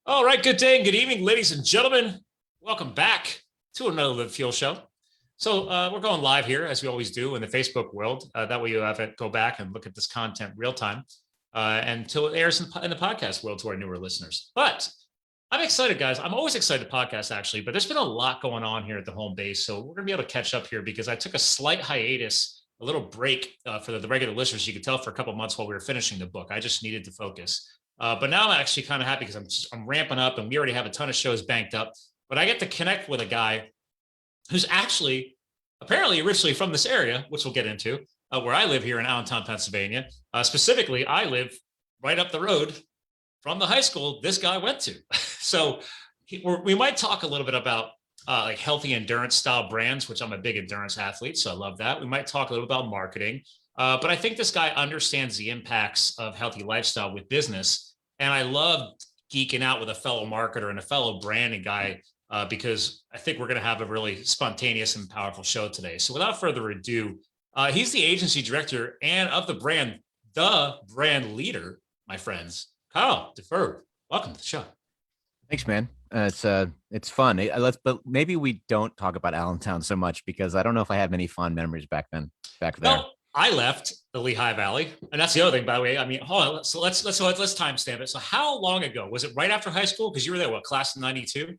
All right, good day and good evening, ladies and gentlemen. Welcome back to another Live Fuel show. So we're going live here, as we always do, in the Facebook world. That way you have it go back and look at this content real time until it airs in the podcast world to our newer listeners. But I'm excited, guys. I'm always excited to podcast, actually, but there's been a lot going on here at the home base. So we're going to be able to catch up here because I took a slight hiatus, a little break for the regular listeners. You could tell for a couple of months while we were finishing the book. I just needed to focus. But now I'm actually kind of happy because I'm ramping up and we already have a ton of shows banked up. But I get to connect with a guy who's actually apparently originally from this area, which we'll get into, where I live here in Allentown, Pennsylvania. Specifically, I live right up the road from the high school this guy went to. So we might talk a little bit about like healthy endurance style brands, which I'm a big endurance athlete, so I love that. We might talk a little about marketing. But I think this guy understands the impacts of healthy lifestyle with business. And I love geeking out with a fellow marketer and a fellow branding guy because I think we're going to have a really spontaneous and powerful show today. So without further ado, he's the agency director and of the brand leader, my friends. Kyle Deferred, welcome to the show. Thanks, man. It's fun. But maybe we don't talk about Allentown so much because I don't know if I have many fond memories back there. Well, I left the Lehigh Valley, and that's the other thing, by the way. I mean, hold on. So let's timestamp it. So how long ago was it? Right after high school? Because you were there, what, class of '92?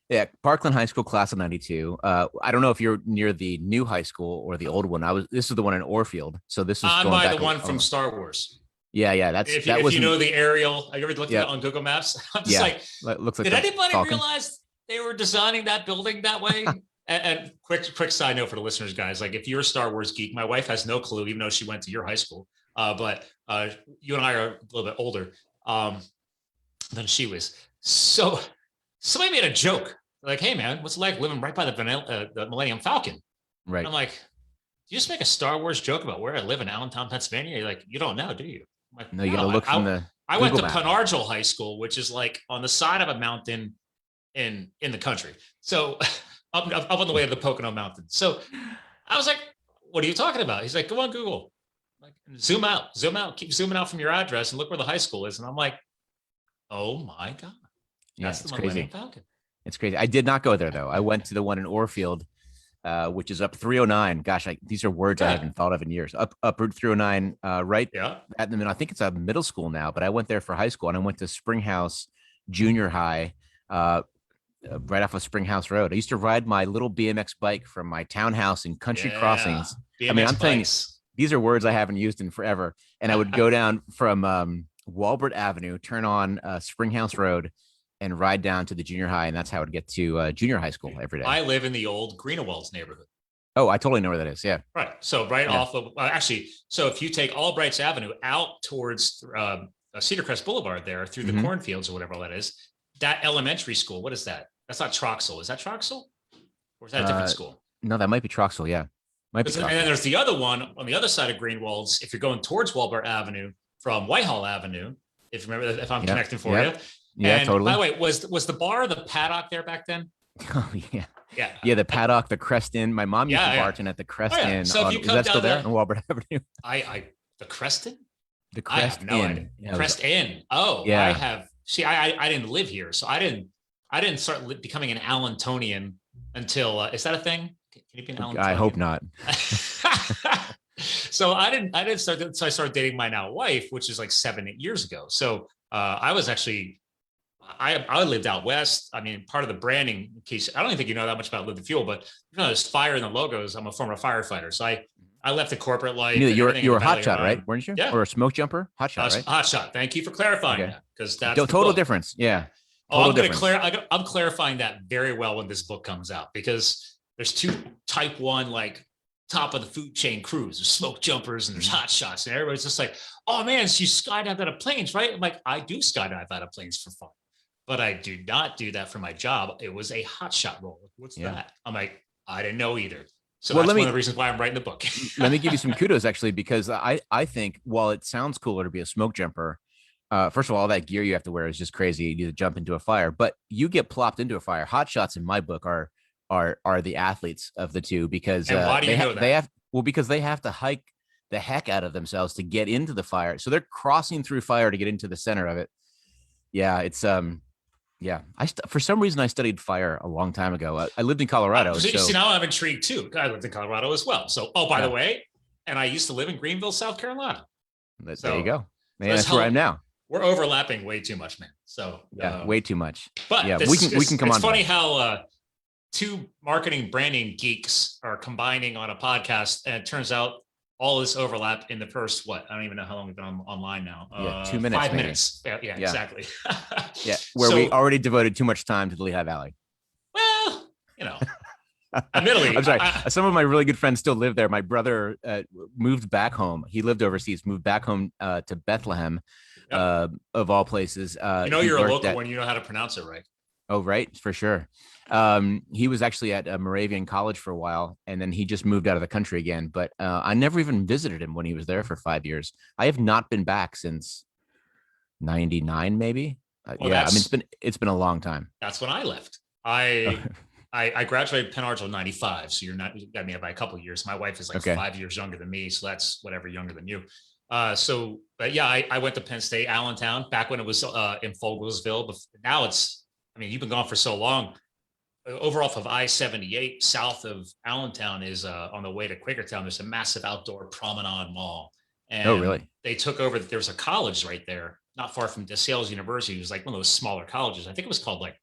Yeah, Parkland High School, class of '92. I don't know if you're near the new high school or the old one. This is the one in Orfield. So this is I'm by the one from Star Wars. Yeah. If you know the aerial, you ever looked at it on Google Maps? I'm just looks like did anybody realize they were designing that building that way? And quick side note for the listeners, guys, like if you're a Star Wars geek, my wife has no clue, even though she went to your high school. But you and I are a little bit older than she was. So somebody made a joke like, "Hey, man, what's it like living right by the Millennium Falcon?" Right. And I'm like, "Do you just make a Star Wars joke about where I live in Allentown, Pennsylvania?" You're like, "You don't know, do you?" I'm like, no, you got to look from the. I went to Penargil High School, which is like on the side of a mountain in the country. So. Up on the way to the Pocono Mountains. So I was like, "What are you talking about?" He's like, "Go on Google, like zoom out, keep zooming out from your address and look where the high school is." And I'm like, "Oh my God, that's the Millennium Falcon." It's crazy. I did not go there though. I went to the one in Orfield, which is up 309. Gosh, these are words I haven't thought of in years. Up Route 309, right? Yeah. At the middle. I think it's a middle school now, but I went there for high school and I went to Springhouse Junior High. Right off of Springhouse Road. I used to ride my little BMX bike from my townhouse in Country Crossings. BMX I'm telling you, these are words I haven't used in forever. And I would go down from Walbert Avenue, turn on Springhouse Road, and ride down to the junior high. And that's how I would get to junior high school every day. I live in the old Greenewalds neighborhood. Oh, I totally know where that is. Yeah. Right. So off of so if you take Albrights Avenue out towards Cedar Crest Boulevard there through the cornfields or whatever all that is, that elementary school, what is that? That's not Troxel. Is that Troxel? Or is that a different school? No, that might be Troxel. Yeah. Might be. And then there's the other one on the other side of Greenwalds. If you're going towards Walbert Avenue from Whitehall Avenue, if you remember, if I'm connecting for you. Yeah, and totally. By the way, was the bar the Paddock there back then? Oh, yeah. Yeah, the Paddock, the Crest Inn. My mom used to bartend at the Crest Inn. So if you is that still there on Walbert Avenue? The Crest Inn? The Crest Inn. Yeah, Crest Inn. Oh, yeah. I have. See, I didn't live here, so I didn't start becoming an Allentonian until is that a thing? Can you be an Allentonian? I hope not. So I didn't start. So I started dating my now wife, which is like 7-8 years ago. So I was actually I lived out west. I mean, part of the branding. In case I don't even think you know that much about Live the Fuel, but you know, there's fire in the logos. I'm a former firefighter, so I left the corporate life. You were a hot shot, right? Weren't you? Yeah. Or a smoke jumper? Hot shot, right? Hot shot. Thank you for clarifying that, because that's the total difference. Yeah. I'm clarifying that very well when this book comes out, because there's two type 1, like top of the food chain crews. There's smoke jumpers and there's hot shots, and everybody's just like, "Oh man, so you skydive out of planes, right?" I'm like, I do skydive out of planes for fun, but I do not do that for my job. It was a hot shot role. What's that? I'm like, I didn't know either. So that's one of the reasons why I'm writing the book. Let me give you some kudos, actually, because I think while it sounds cooler to be a smoke jumper, first of all that gear you have to wear is just crazy. You need to jump into a fire, but you get plopped into a fire. Hot shots in my book are the athletes of the two, because why do you know that? Because they have to hike the heck out of themselves to get into the fire. So they're crossing through fire to get into the center of it. Yeah, it's Yeah. For some reason, I studied fire a long time ago. I lived in Colorado. See, now I'm intrigued too. I lived in Colorado as well. So, oh, by the Yeah, way, and I used to live in Greenville, South Carolina. there you So, go. so Man, that's where I am now. we're overlapping way too much, man. So, Yeah, way too much. But yeah, we can come on. It's funny how two marketing branding geeks are combining on a podcast, and it turns out all this overlap in the first I don't even know how long we've been online now. 2 minutes, 5 maybe. minutes. Yeah, exactly. Yeah, where we already devoted too much time to the Lehigh Valley. Well, admittedly, I'm sorry. Some of my really good friends still live there. My brother moved back home. He lived overseas, moved back home to Bethlehem, of all places. You're a local when you know how to pronounce it right. Oh, right. For sure. He was actually at Moravian College for a while, and then he just moved out of the country again. But I never even visited him when he was there for 5 years. I have not been back since 99, maybe. Yeah, I mean, it's been a long time. That's when I left. I graduated Penn Argyll 95, so you got me by a couple of years. My wife is like 5 years younger than me, so that's whatever younger than you. But yeah, I went to Penn State, Allentown, back when it was in Fogelsville. But now you've been gone for so long. Over off of I-78, south of Allentown is on the way to Quakertown. There's a massive outdoor promenade mall. And oh, really? They took over. There's a college right there, not far from DeSales University. It was like one of those smaller colleges. I think it was called like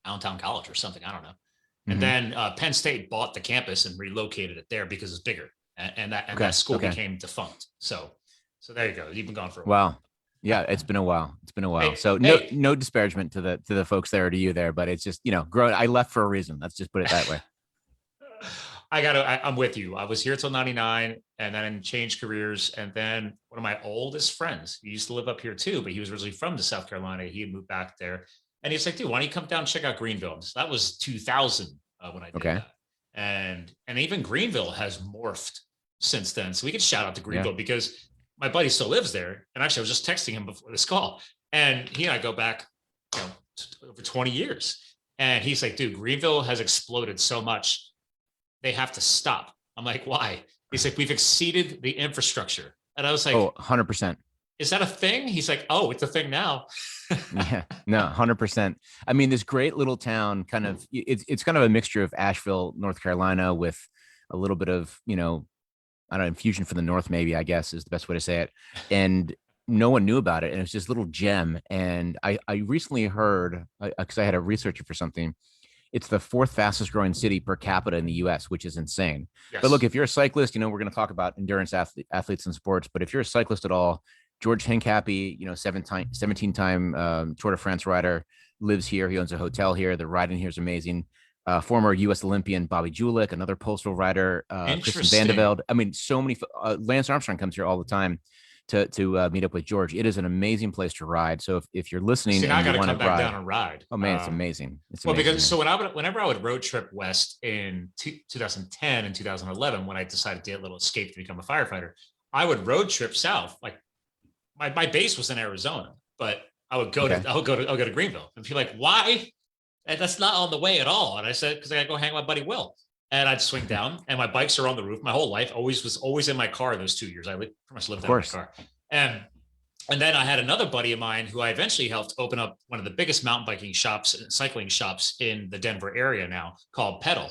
Allentown College or something. I don't know. And then Penn State bought the campus and relocated it there because it's bigger, and that school became defunct. So there you go. You've been gone for a while. Wow. Yeah, it's been a while. Hey, so no disparagement to the folks there, to you there, but it's just, I left for a reason. Let's just put it that way. I'm with you. I was here till 99 and then changed careers. And then one of my oldest friends, he used to live up here too, but he was originally from South Carolina. He had moved back there. And he's like, dude, why don't you come down and check out Greenville? So that was 2000 when I did that. And even Greenville has morphed since then. So we could shout out to Greenville because my buddy still lives there. And actually, I was just texting him before this call. And he and I go back over 20 years. And he's like, dude, Greenville has exploded so much. They have to stop. I'm like, why? He's like, we've exceeded the infrastructure. And I was like, oh, 100%. Is that a thing? He's like, oh, it's a thing now. Yeah, no, 100%. I mean, this great little town it's kind of a mixture of Asheville, North Carolina, with a little bit of, I don't know, infusion from the North, maybe, I guess is the best way to say it. And no one knew about it. And it's this little gem. And I recently heard, because I had a researcher for something, it's the 4th fastest growing city per capita in the US, which is insane. Yes. But look, if you're a cyclist, we're going to talk about endurance athletes and sports, but if you're a cyclist at all, George Hincapie, 17-time Tour de France rider, lives here. He owns a hotel here. The riding here is amazing. Former U.S. Olympian Bobby Julich, another postal rider, Kristen Vandeveld. I mean, so many. Lance Armstrong comes here all the time to meet up with George. It is an amazing place to ride. So if you're listening, and you want to come back down and ride. Oh man, it's amazing. Because whenever I would road trip west in 2010 and 2011, when I decided to get a little escape to become a firefighter, I would road trip south. Like my base was in Arizona, but I would go to Greenville. And people are like, why? And that's not on the way at all. And I said, because I got to go hang with my buddy Will. And I'd swing down, and my bikes are on the roof. My whole life was always in my car those 2 years. I pretty much lived in my car. And then I had another buddy of mine who I eventually helped open up one of the biggest mountain biking shops and cycling shops in the Denver area now, called Pedal.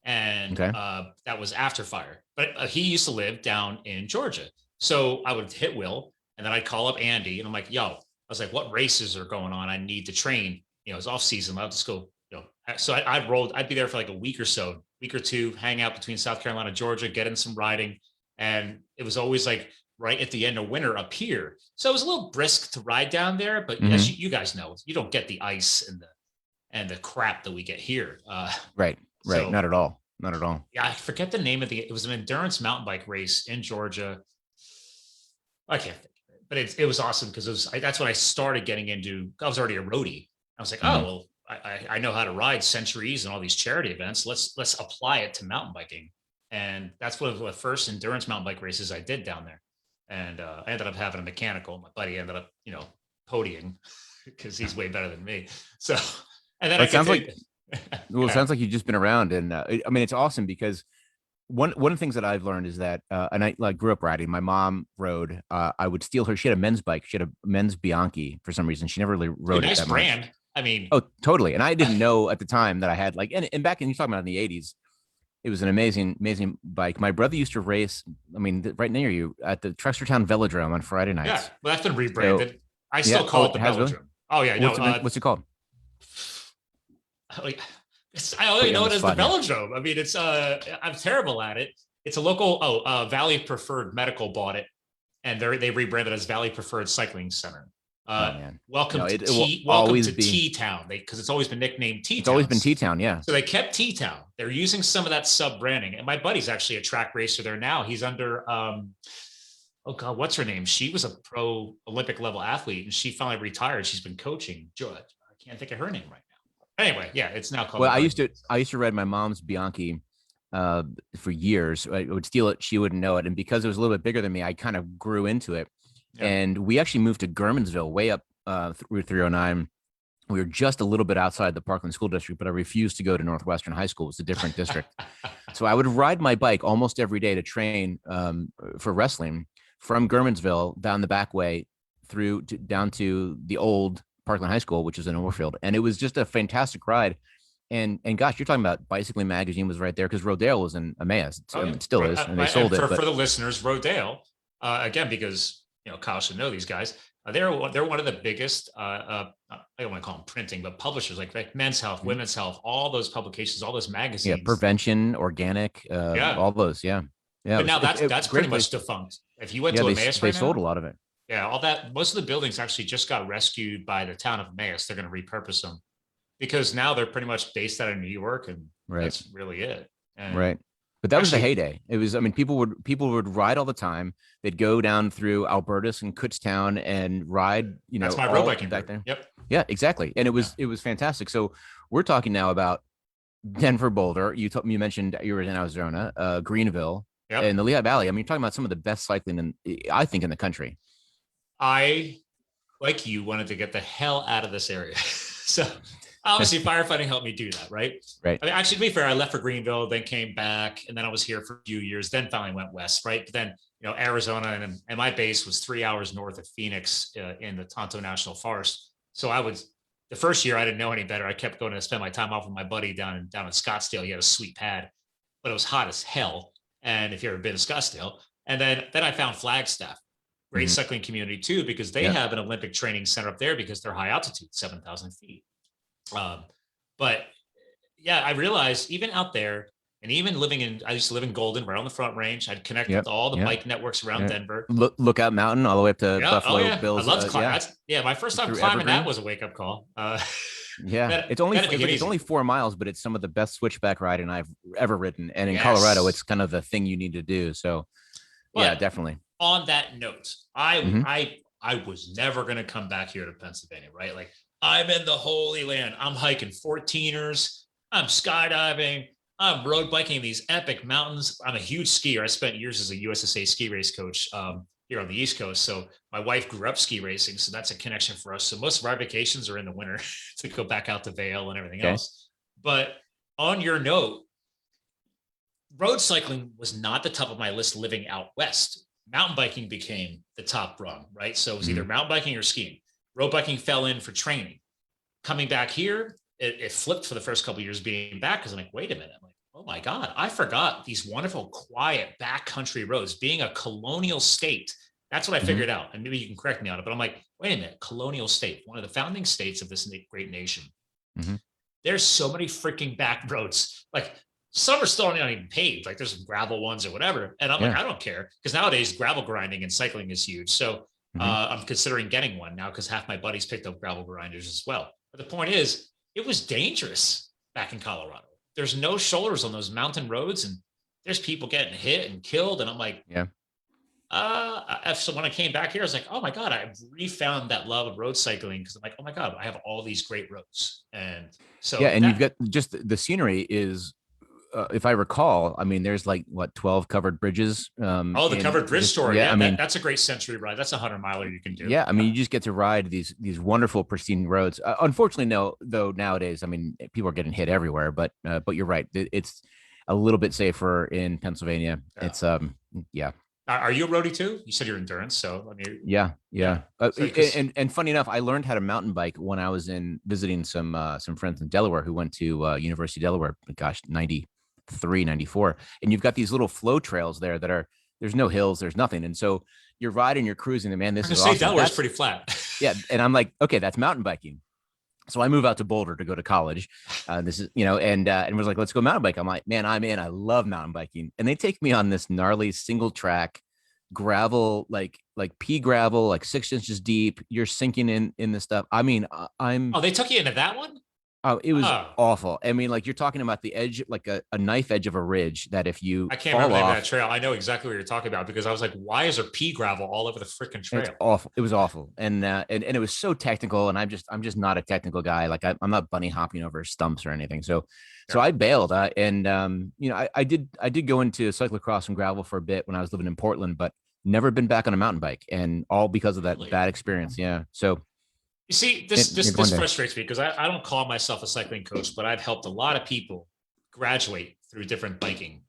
And that was after fire. But he used to live down in Georgia. So I would hit Will, and then I'd call up Andy, and I'm like, yo, I was like, what races are going on? I need to train. It's off season. I'll just go, So I'd be there for like a week or two, hang out between South Carolina, Georgia, get in some riding. And it was always like right at the end of winter up here. So it was a little brisk to ride down there, but as you guys know, you don't get the ice and the crap that we get here. Right. So, not at all. Yeah. I forget the name of it was an endurance mountain bike race in Georgia. I can't think of it, but it was awesome because that's when I started getting into, I was already a roadie. I was like, oh, well, I know how to ride centuries and all these charity events. Let's apply it to mountain biking. And that's one of the first endurance mountain bike races I did down there. And I ended up having a mechanical. My buddy ended up, podiing because he's way better than me. So, and then it sounds like you've just been around. And I mean, it's awesome because one of the things that I've learned is that, and I grew up riding. My mom rode. I would steal her. She had a men's bike. She had a men's Bianchi for some reason. She never really rode it that brand. much. I mean, Oh, totally. And I didn't know at the time that I had like, and back in, you're talking about in the 80s, it was an amazing, amazing bike. My brother used to race, I mean, right near you at the Treachertown Velodrome on Friday yeah, nights. well, that's been So rebranded. I yeah. still Oh, call it it the has really? Velodrome. Oh yeah, no, What's it called? like, I Put only you on know the it as the spot here. Velodrome. I mean, it's I'm terrible at it. It's a local. Valley Preferred Medical bought it, and they rebranded as Valley Preferred Cycling Center. Oh man. Welcome No, to it will Welcome always to be, T Town. Because it's always been nicknamed T it's always been Towns. T-Town. Yeah. So they kept T Town. They're using some of that sub branding. And my buddy's actually a track racer there now. He's under oh God, what's her name? She was a pro Olympic level athlete and she finally retired. She's been coaching. I can't think of her name right now. Anyway, yeah, it's now called Well, the I used to ride my mom's Bianchi for years. I would steal it. She wouldn't know it. And because it was a little bit bigger than me, I kind of grew into it. Yeah. And we actually moved to Gurmansville, way up Route 309. We were just a little bit outside the Parkland School District, but I refused to go to Northwestern High School. It's a different district. So I would ride my bike almost every day to train for wrestling from Gurmansville down the back way down to the old Parkland High School, which is in Overfield. And it was just a fantastic ride. And gosh, you're talking about Bicycling Magazine was right there because Rodale was in Emmaus. It still is, and they sold it. For the listeners, Rodale, again, because Kyle should know these guys. They're one of the biggest. I don't want to call them printing, but publishers like Men's Health, Women's Health, all those publications, all those magazines. Yeah, Prevention, Organic, all those. Yeah, yeah. But now that's pretty much defunct. If you went to Emmaus, they sold a lot of it. Yeah, all that. Most of the buildings actually just got rescued by the town of Emmaus. They're going to repurpose them because now they're pretty much based out of New York, and that's really it. And right. But that was the heyday. It was, I mean, people would ride all the time. They'd go down through Albertus and Kutztown and ride, that's my road biking back there. Yep. Yeah, exactly. And it was fantastic. So we're talking now about Denver, Boulder. You mentioned you were in Arizona, Greenville, and the Lehigh Valley. I mean, you're talking about some of the best cycling I think in the country. I, like you, wanted to get the hell out of this area. So obviously firefighting helped me do that, right? Right. I mean, actually, to be fair, I left for Greenville, then came back, and then I was here for a few years, then finally went west, right? But then, Arizona, and my base was 3 hours north of Phoenix in the Tonto National Forest. So the first year I didn't know any better. I kept going to spend my time off with my buddy down in Scottsdale. He had a sweet pad, but it was hot as hell. And if you've ever been to Scottsdale, and then I found Flagstaff, great cycling community too, because they have an Olympic training center up there because they're high altitude, 7,000 feet. But yeah, I realized even out there, and even I used to live in Golden, right on the Front Range. I'd connect with all the bike networks around Denver. Lookout Mountain, all the way up to Buffalo Bills. I love to climb. My first time climbing Evergreen. That was a wake up call. It's only 4 miles, but it's some of the best switchback riding I've ever ridden. And in Colorado, it's kind of the thing you need to do. So, yeah, definitely. On that note, I was never going to come back here to Pennsylvania, right? Like, I'm in the Holy Land. I'm hiking 14ers. I'm skydiving. I'm road biking these epic mountains. I'm a huge skier. I spent years as a USSA ski race coach here on the East Coast. So my wife grew up ski racing. So that's a connection for us. So most of our vacations are in the winter to go back out to Vail and everything else. But on your note, road cycling was not the top of my list living out west. Mountain biking became the top rung, right? So it was either mountain biking or skiing. Road biking fell in for training. Coming back here, it flipped for the first couple of years being back because I'm like, wait a minute. I'm like, oh my God, I forgot these wonderful, quiet backcountry roads. Being a colonial state, that's what I figured out. And maybe you can correct me on it, but I'm like, wait a minute, colonial state, one of the founding states of this great nation. There's so many freaking back roads. Like some are still not even paved. Like there's some gravel ones or whatever. And I'm like, I don't care. Because nowadays gravel grinding and cycling is huge. So I'm considering getting one now because half my buddies picked up gravel grinders as well. But the point is, it was dangerous back in Colorado. There's no shoulders on those mountain roads, and there's people getting hit and killed. And I'm like, so when I came back here, I was like, oh my God, I refound that love of road cycling because I'm like, oh my God, I have all these great roads. And so and you've got just the scenery is. If I recall, I mean, there's like 12 covered bridges. The covered bridge story. Yeah, I mean, that's a great century ride. That's a 100-miler you can do. Yeah, I mean, you just get to ride these wonderful, pristine roads. Unfortunately, though nowadays, I mean, people are getting hit everywhere. But you're right, it's a little bit safer in Pennsylvania. It's Are you a roadie too? You said you're endurance, so I mean, Yeah, yeah. yeah. So, 'cause- And funny enough, I learned how to mountain bike when I was in visiting some friends in Delaware who went to University of Delaware. Gosh, 93, 94. And you've got these little flow trails there that are there's no hills, there's nothing, and so you're riding, you're cruising, and man, I this was is gonna say awesome. Delaware's That's pretty flat. yeah, and I'm like, okay, that's mountain biking. So I move out to Boulder to go to college. This is, and was like, let's go mountain bike. I'm like, man, I'm in. I love mountain biking. And they take me on this gnarly single track gravel, like pea gravel, like 6 inches deep. You're sinking in this stuff. I mean, I'm Oh, they took you into that one? oh, it was Oh, awful. I mean, like you're talking about the edge, like a knife edge of a ridge that if you I can't fall remember the name of off, that trail. I know exactly what you're talking about because I was like, why is there pea gravel all over the freaking it's trail? awful. It was awful, and it was so technical, and I'm just not a technical guy. Like I'm not bunny hopping over stumps or anything. So Yeah. I bailed. And I did go into cyclocross and gravel for a bit when I was living in Portland, but never been back on a mountain bike, and all because of that Really? bad experience. Yeah. So You see, this maybe one this day. frustrates me because I don't call myself a cycling coach, but I've helped a lot of people graduate through different biking,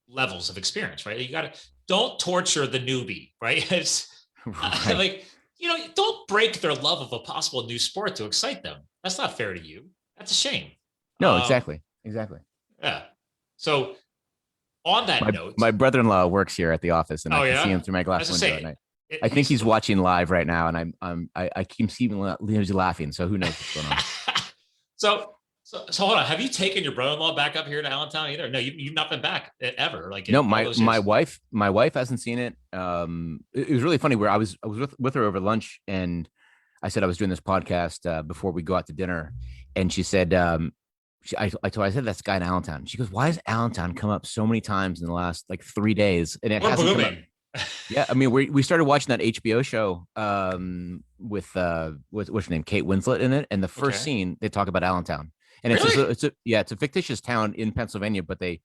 levels of experience, right? You gotta don't torture the newbie, right? It's Right. like, don't break their love of a possible new sport to excite them. That's not fair to you. That's a shame. No, Um, exactly. yeah. So on that note, My brother-in-law works here at the office, and I oh can see yeah, him through my glass as I window, and say, I think he's look, watching live right now, and I keep seeing he's laughing. So who knows what's going on? so hold on. Have you taken your brother-in-law back up here to Allentown either? No, you've not been back ever, like No, in all those my years. wife hasn't seen it. It was really funny where I was with her over lunch, and I said I was doing this podcast before we go out to dinner, and she said, I said that's guy in Allentown. She goes, why has Allentown come up so many times in the last like 3 days, and it We're hasn't come up. booming. Yeah, I mean, we started watching that HBO show with what's her name, Kate Winslet in it, and the first Okay. scene they talk about Allentown, and Really? it's a fictitious town in Pennsylvania, but they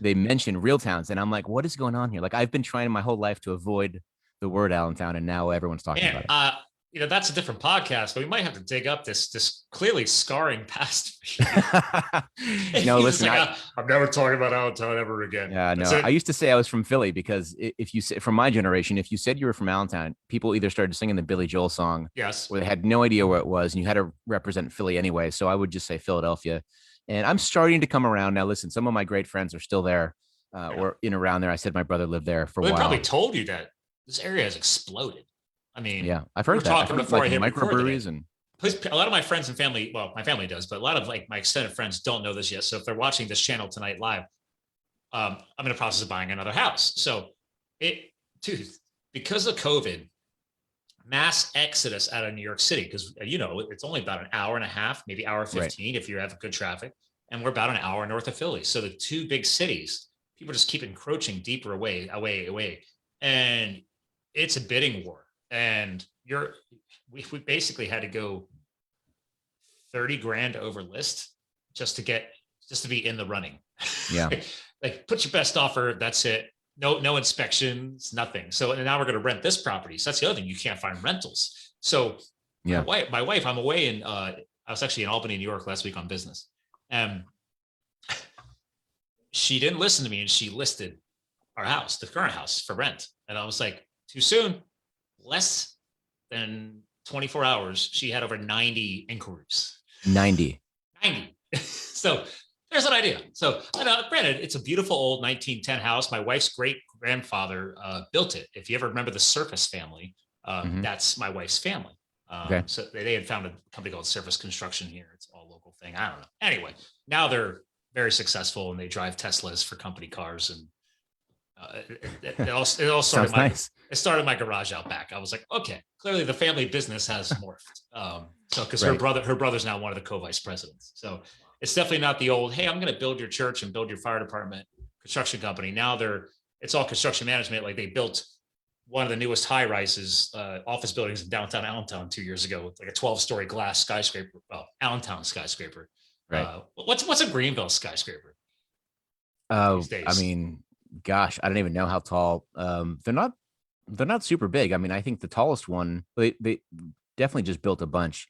mention real towns, and I'm like, what is going on here? Like I've been trying my whole life to avoid the word Allentown, and now everyone's talking Man, about it. that's a different podcast, but we might have to dig up this clearly scarring past. No, He's just listen, like, I'm never talking about Allentown ever again. yeah, That's no, it. I used to say I was from Philly because if you say from my generation, if you said you were from Allentown, people either started singing the Billy Joel song Yes. or they had no idea where it was, and you had to represent Philly anyway. So I would just say Philadelphia. And I'm starting to come around now. Listen, some of my great friends are still there Yeah. or in around there. I said my brother lived there for a Well, they probably while. told you that this area has exploded. I mean, Yeah, I've we were heard that. I've talking heard before I like hit record today. microbreweries and A lot of my friends and family, well, my family does, but a lot of like my extended friends don't know this yet. So if they're watching this channel tonight live, I'm in the process of buying another house. So dude, because of COVID, mass exodus out of New York City, because it's only about an hour and a half, maybe hour 15 if you have good traffic, and we're about an hour north of Philly. So the two big cities, people just keep encroaching deeper away, and it's a bidding war. And we basically had to go 30 grand over list just to be in the running. yeah. Like put your best offer. That's it. No inspections, nothing. So and now we're going to rent this property. So that's the other thing. You can't find rentals. So Yeah. my wife, I'm away I was actually in Albany, New York last week on business. And she didn't listen to me and she listed our house, the current house for rent. And I was like, too soon. Less than 24 hours, she had over 90 inquiries. 90. 90. So there's an idea. So granted, it's a beautiful old 1910 house. My wife's great grandfather built it. If you ever remember the Surface family, that's my wife's family. Okay. So they had founded a company called Surface Construction here. It's all local thing. I don't know. Anyway, now they're very successful and they drive Teslas for company cars. And it all started Sounds nice. it started my garage out back. I was like, okay, clearly the family business has morphed. So because Right. her brother's now one of the co-vice presidents. So it's definitely not the old, hey, I'm going to build your church and build your fire department construction company. Now it's all construction management. Like they built one of the newest high rises office buildings in downtown Allentown 2 years ago, like a 12-story glass skyscraper. Well, Allentown skyscraper. Right. What's a Greenville skyscraper? Oh, these days? I mean, gosh, I don't even know how tall. They're not super big. I mean, I think the tallest one, they definitely just built a bunch.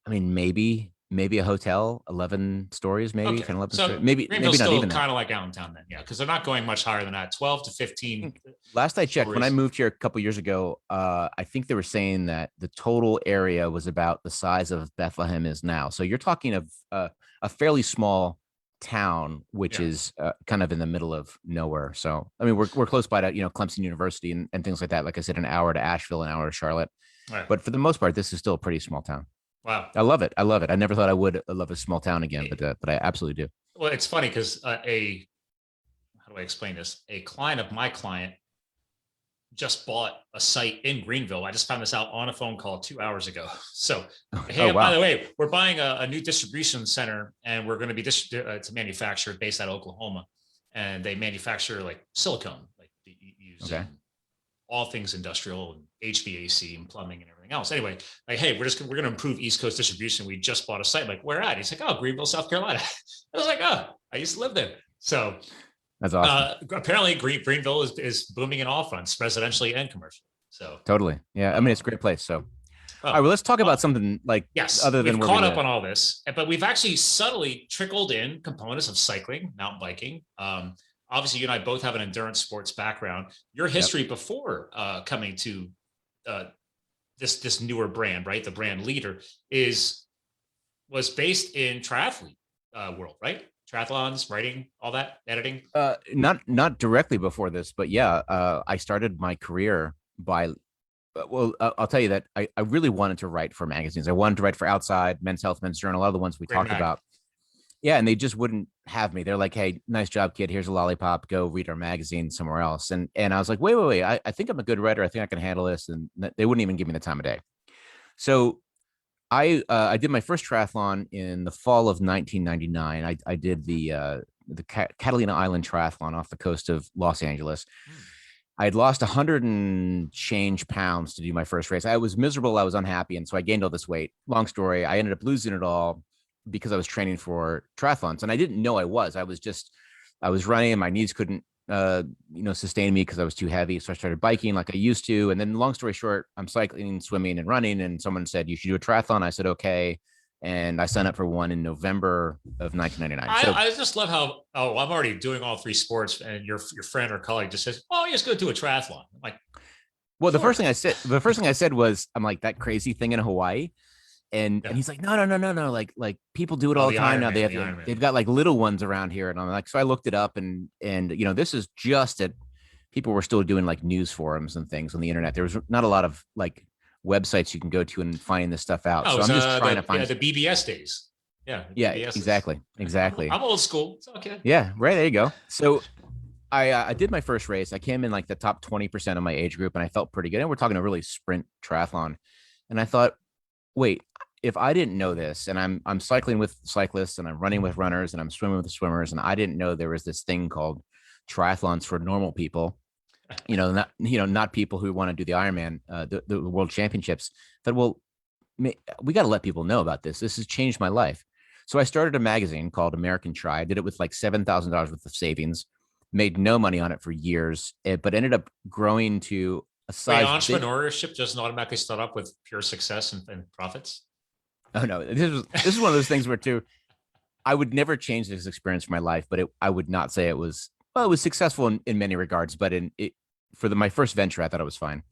I mean, maybe maybe a hotel, 11 stories, maybe Okay. 10, 11 So stories, maybe Greenville's not still even that. kind of like downtown then. Yeah. Cause they're not going much higher than that. 12 to I 15 think last I checked, when I stories. moved here a couple years ago, I think they were saying that the total area was about the size of Bethlehem is now. So you're talking of a fairly small town, which Yeah. is kind of in the middle of nowhere. So I mean, we're close by to Clemson University and things like that. Like I said, an hour to Asheville, an hour to Charlotte. All right. But for the most part, this is still a pretty small town. Wow. I love it. I love it. I never thought I would love a small town again, but I absolutely do. Well, it's funny because how do I explain this? A client of my client just bought a site in Greenville. I just found this out on a phone call 2 hours ago. So, hey, Oh by wow. the way, we're buying a new distribution center, and we're going to be it's a manufacturer based out of Oklahoma, and they manufacture like silicone, like used Okay. in all things industrial and HVAC and plumbing and everything else. Anyway, like, hey, we're going to improve East Coast distribution. We just bought a site. Like, where at? He's like, oh, Greenville, South Carolina. I was like, oh, I used to live there. So That's awesome. apparently Greenville is booming in all fronts, residentially and commercially. So Totally. Yeah. I mean, it's a great place. So, all right. oh, Well, let's talk about something like yes, other than we've where caught we up live. on all this, but we've actually subtly trickled in components of cycling, mountain biking. Obviously, you and I both have an endurance sports background. Your history before coming to this newer brand, right? The brand leader was based in triathlete world, right? Triathlons, writing, all that, editing. Not directly before this, but yeah, I started my career by. Well, I'll tell you that I really wanted to write for magazines. I wanted to write for Outside, Men's Health, Men's Journal, a lot of the ones we Great talked mag. about. Yeah, and they just wouldn't have me. They're like, "Hey, nice job, kid. Here's a lollipop. Go read our magazine somewhere else." And I was like, "Wait. I think I'm a good writer. I think I can handle this." And they wouldn't even give me the time of day. So I did my first triathlon in the fall of 1999. I did the Catalina Island Triathlon off the coast of Los Angeles. I had lost 100 and change pounds to do my first race. I was miserable. I was unhappy. And so I gained all this weight. Long story. I ended up losing it all because I was training for triathlons. And I didn't know I was. I was running and my knees couldn't, sustain me because I was too heavy. So I started biking like I used to. And then long story short, I'm cycling, swimming and running. And someone said, you should do a triathlon. I said, okay. And I signed up for one in November of 1999. So I just love how I'm already doing all three sports, and your friend or colleague just says, "Oh, you just go do a triathlon." I'm like, well, sure. the first thing I said was, I'm like, that crazy thing in Hawaii. And he's like, no. Like people do it all the time now. They've got like little ones around here. And I'm like, so I looked it up and this is just at people were still doing like news forums and things on the internet. There was not a lot of like websites you can go to and find this stuff out. So I'm just trying to find the BBS days. Yeah. Yeah, BBS exactly. I'm old school. It's okay. Yeah, right. There you go. So I did my first race. I came in like the top 20% of my age group and I felt pretty good. And we're talking a really sprint triathlon. And I thought, wait, if I didn't know this and I'm cycling with cyclists and I'm running with runners and I'm swimming with the swimmers and I didn't know there was this thing called triathlons for normal people, not people who want to do the Ironman, the world championships, that we got to let people know about this. This has changed my life. So I started a magazine called American Tri. I did it with like $7,000 worth of savings, made no money on it for years, but ended up growing to a size. Entrepreneurship doesn't automatically start up with pure success and profits. Oh no, this is one of those things where I would never change this experience for my life, but I would not say it was, well, it was successful in many regards, but for my first venture, I thought it was fine.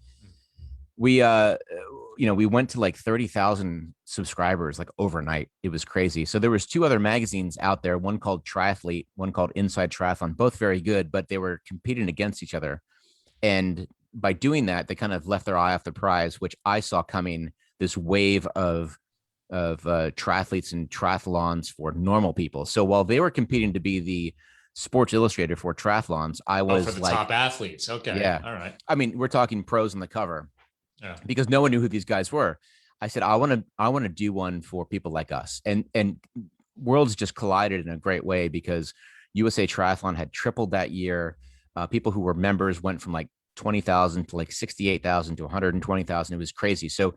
We went to like 30,000 subscribers like overnight. It was crazy. So there was two other magazines out there, one called Triathlete, one called Inside Triathlon, both very good, but they were competing against each other. And by doing that, they kind of left their eye off the prize, which I saw coming, this wave of triathletes and triathlons for normal people. So while they were competing to be the Sports Illustrated for triathlons, I was for the like top athletes. Okay. Yeah. All right. I mean, we're talking pros on the cover. Yeah. Because no one knew who these guys were. I said, I want to do one for people like us. And worlds just collided in a great way because USA Triathlon had tripled that year. People who were members went from like 20,000 to like 68,000 to 120,000. It was crazy. So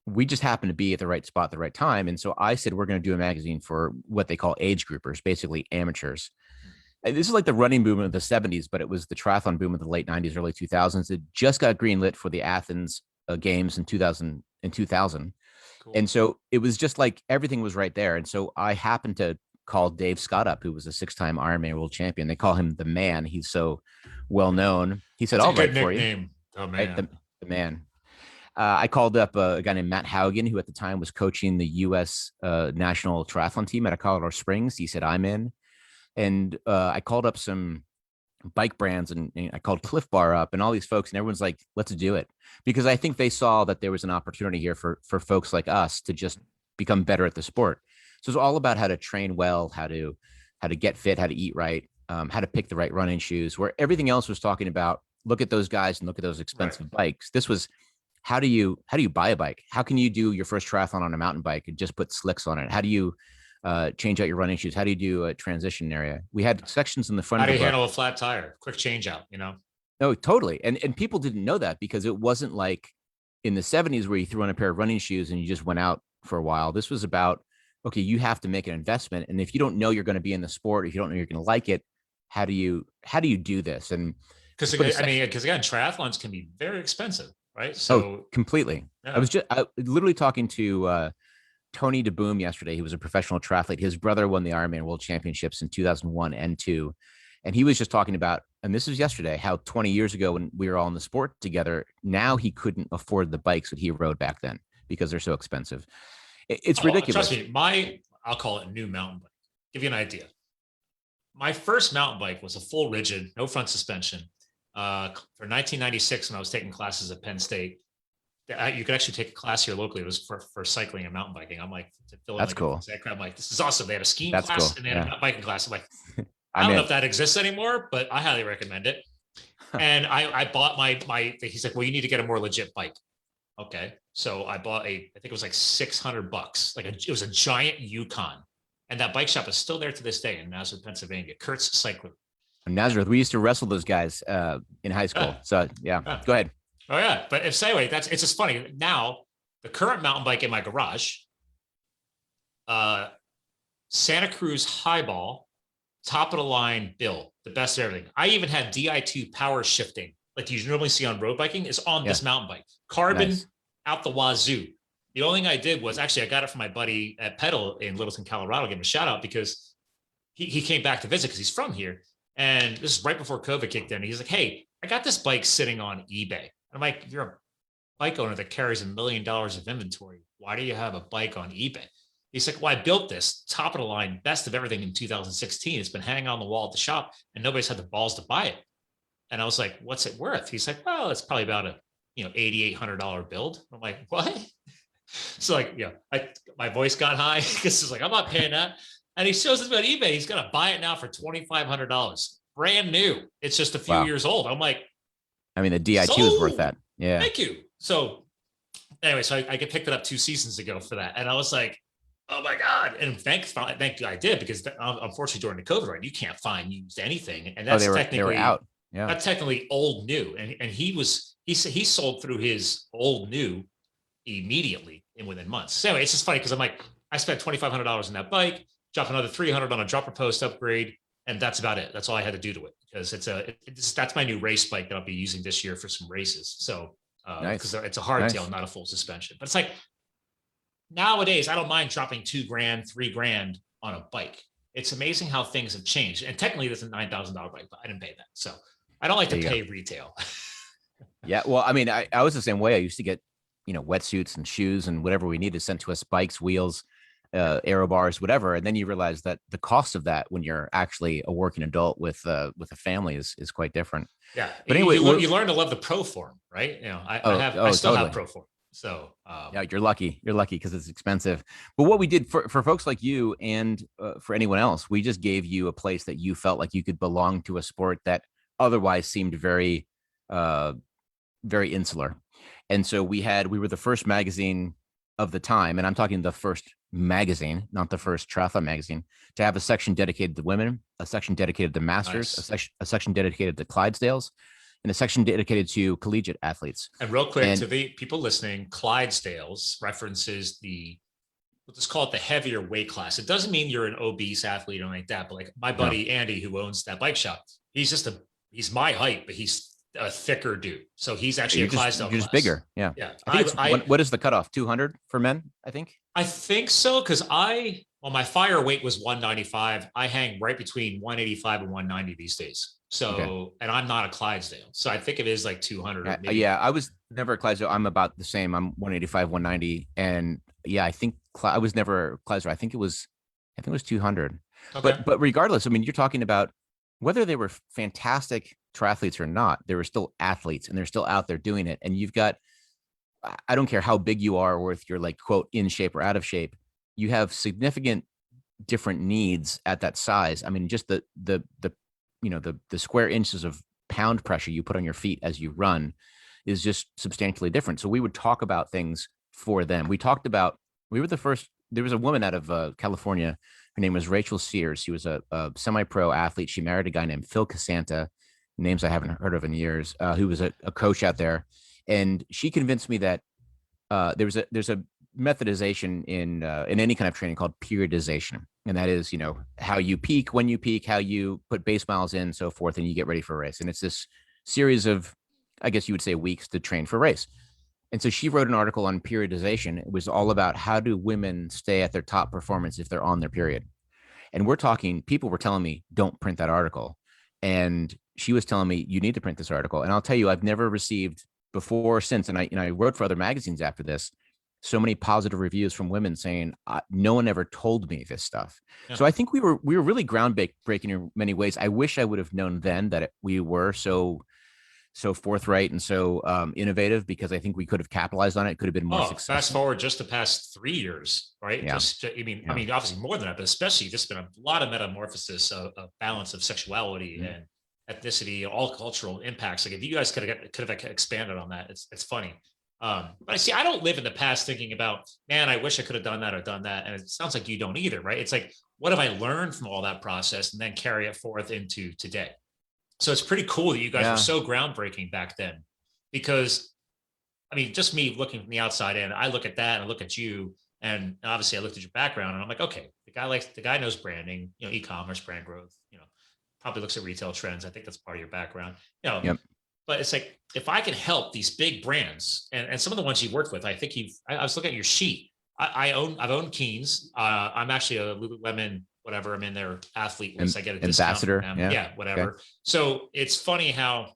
we just happened to be at the right spot at the right time. And so I said, we're going to do a magazine for what they call age groupers, basically amateurs. And this is like the running boom of the 70s, but it was the triathlon boom of the late 90s, early 2000s. It just got greenlit for the Athens Games in 2000. Cool. And so it was just like everything was right there. And so I happened to call Dave Scott up, who was a 6-time Ironman world champion. They call him the man. He's so well known. He said, That's a "I'll good write for you." nickname. Oh Right. man. The man. I called up a guy named Matt Haugen, who at the time was coaching the U.S. National triathlon team out of Colorado Springs. He said, "I'm in." And I called up some bike brands and I called Cliff Bar up and all these folks, and everyone's like, let's do it. Because I think they saw that there was an opportunity here for folks like us to just become better at the sport. So it's all about how to train well, how to get fit, how to eat right, how to pick the right running shoes, where everything else was talking about, look at those guys and look at those expensive bikes. This was, how do you buy a bike? How can you do your first triathlon on a mountain bike and just put slicks on it? How do you change out your running shoes? How do you do a transition area? We had sections in the front How of do the you book. handle a flat tire? Quick change out, you know? No, totally. And people didn't know that because it wasn't like in the 70s where you threw on a pair of running shoes and you just went out for a while. This was about, okay, you have to make an investment. And if you don't know you're going to be in the sport, if you don't know you're going to like it, how do you do this? And Because again, triathlons can be very expensive, right? oh, completely. Yeah. I was literally talking to Tony DeBoom yesterday. He was a professional triathlete. His brother won the Ironman World Championships in 2001 and 2. And he was just talking about, and this was yesterday, how 20 years ago when we were all in the sport together, now he couldn't afford the bikes that he rode back then because they're so expensive. It's ridiculous. Trust me, I'll call it new mountain bike. Give you an idea. My first mountain bike was a full rigid, no front suspension. For 1996, when I was taking classes at Penn State, you could actually take a class here locally. It was for cycling and mountain biking. I'm like, that's cool. I'm like, this is awesome. They had a skiing that's class cool. and they had a biking class. I'm like, I I'm don't in. know if that exists anymore, but I highly recommend it. And I bought my, he's like, well, you need to get a more legit bike. Okay. So I bought I think it was like $600. It was a giant Yukon. And that bike shop is still there to this day in Nazareth, Pennsylvania. Kurt's Cycling. Nazareth, we used to wrestle those guys in high school. So yeah, go ahead. Oh yeah. But it's just funny. Now the current mountain bike in my garage, Santa Cruz Highball, top of the line build, the best of everything. I even had Di2 power shifting, like you normally see on road biking, is on this mountain bike. Carbon out the wazoo. The only thing I did was I got it from my buddy at Pedal in Littleton, Colorado. Give him a shout out because he came back to visit because he's from here. And this is right before COVID kicked in. He's like, hey, I got this bike sitting on eBay. I'm like, you're a bike owner that carries $1 million of inventory. Why do you have a bike on eBay? He's like, well, I built this top of the line, best of everything in 2016. It's been hanging on the wall at the shop and nobody's had the balls to buy it. And I was like, what's it worth? He's like, well, it's probably about a, $8,800 build. I'm like, what? So my voice got high because it's like, I'm not paying that. And he shows us about eBay. He's going to buy it now for $2,500. Brand new. It's just a few years old. I'm like, I mean, the Di2 is worth that. Yeah. Thank you. So anyway, so I picked it up 2 seasons ago for that. And I was like, oh my God. And thank God I did, because unfortunately during the COVID, right, you can't find used anything. And that's they were out. Yeah. That's technically old new. And he sold through his old new immediately and within months. So anyway, it's just funny because I'm like, I spent $2,500 on that bike, dropped another $300 on a dropper post upgrade, and that's about it. That's all I had to do to it because that's my new race bike that I'll be using this year for some races. So because it's a hardtail, not a full suspension. But it's like nowadays, I don't mind dropping $2,000, $3,000 on a bike. It's amazing how things have changed. And technically, that's a $9,000 bike, but I didn't pay that. So I don't like to pay retail. Yeah, well, I mean, I was the same way. I used to get wetsuits and shoes and whatever we needed sent to us, bikes, wheels, aero bars, whatever. And then you realize that the cost of that when you're actually a working adult with a family is quite different. Yeah. But anyway, you learn to love the Pro Form, right? I still have Pro Form. So yeah, you're lucky because it's expensive. But what we did for folks like you and for anyone else, we just gave you a place that you felt like you could belong to a sport that otherwise seemed very, very insular. And so we were the first magazine of the time, and I'm talking the first magazine, not the first triathlon magazine, to have a section dedicated to women, a section dedicated to masters, a section dedicated to Clydesdales, and a section dedicated to collegiate athletes. And real quick to the people listening, Clydesdales references let's call it the heavier weight class. It doesn't mean you're an obese athlete or like that, but like my buddy Andy, who owns that bike shop, he's my height, but he's a thicker dude. So he's actually You're a just Clydesdale you're just class. bigger. Yeah. Yeah. I think it's what is the cutoff? 200 for men, I think. I think so. Cause my fire weight was 195. I hang right between 185 and 190 these days. Okay. So, and I'm not a Clydesdale. So I think it is like 200 or maybe. Yeah, I was never a Clydesdale. I'm about the same. I'm 185, 190. And yeah, I think I was never a Clydesdale. I think it was 200. Okay. But regardless, I mean, you're talking about whether they were fantastic triathletes or not, they were still athletes and they're still out there doing it. And you've got, I don't care how big you are or if you're like, quote, in shape or out of shape, you have significant different needs at that size. I mean, just the square inches of pound pressure you put on your feet as you run is just substantially different. So we would talk about things for them. We were the first, there was a woman out of California. Her name was Rachel Sears. She was a semi-pro athlete. She married a guy named Phil Casanta, names I haven't heard of in years, who was a coach out there. And she convinced me that there's a methodization in any kind of training called periodization. And that is, how you peak, when you peak, how you put base miles in, so forth, and you get ready for a race. And it's this series of, I guess you would say, weeks to train for a race. And so she wrote an article on periodization. It was all about how do women stay at their top performance if they're on their period. And people were telling me, don't print that article. And she was telling me, you need to print this article. And I'll tell you, I've never received before or since, and I wrote for other magazines after this, so many positive reviews from women saying, no one ever told me this stuff. Yeah. So I think we were really groundbreaking in many ways. I wish I would have known then that we were so forthright and so innovative, because I think we could have capitalized on it. It could have been more successful. Fast forward just the past 3 years, right? Yeah. I mean, obviously more than that, but especially there's been a lot of metamorphosis of balance of sexuality and ethnicity, all cultural impacts. Like if you guys could have expanded on that, it's funny. But I don't live in the past thinking about, man, I wish I could have done that or done that. And it sounds like you don't either, right? It's like, what have I learned from all that process and then carry it forth into today? So it's pretty cool that you guys were so groundbreaking back then, because I mean, just me looking from the outside in, I look at that and I look at you, and obviously I looked at your background and I'm like, okay, the guy knows branding, e-commerce, brand growth, probably looks at retail trends. I think that's part of your background, But it's like, if I can help these big brands and some of the ones you've worked with, I think I was looking at your sheet. I've owned Keens. I'm actually a Lululemon, whatever. I'm in their athlete list. I get a ambassador. Yeah, whatever. Okay. So it's funny how,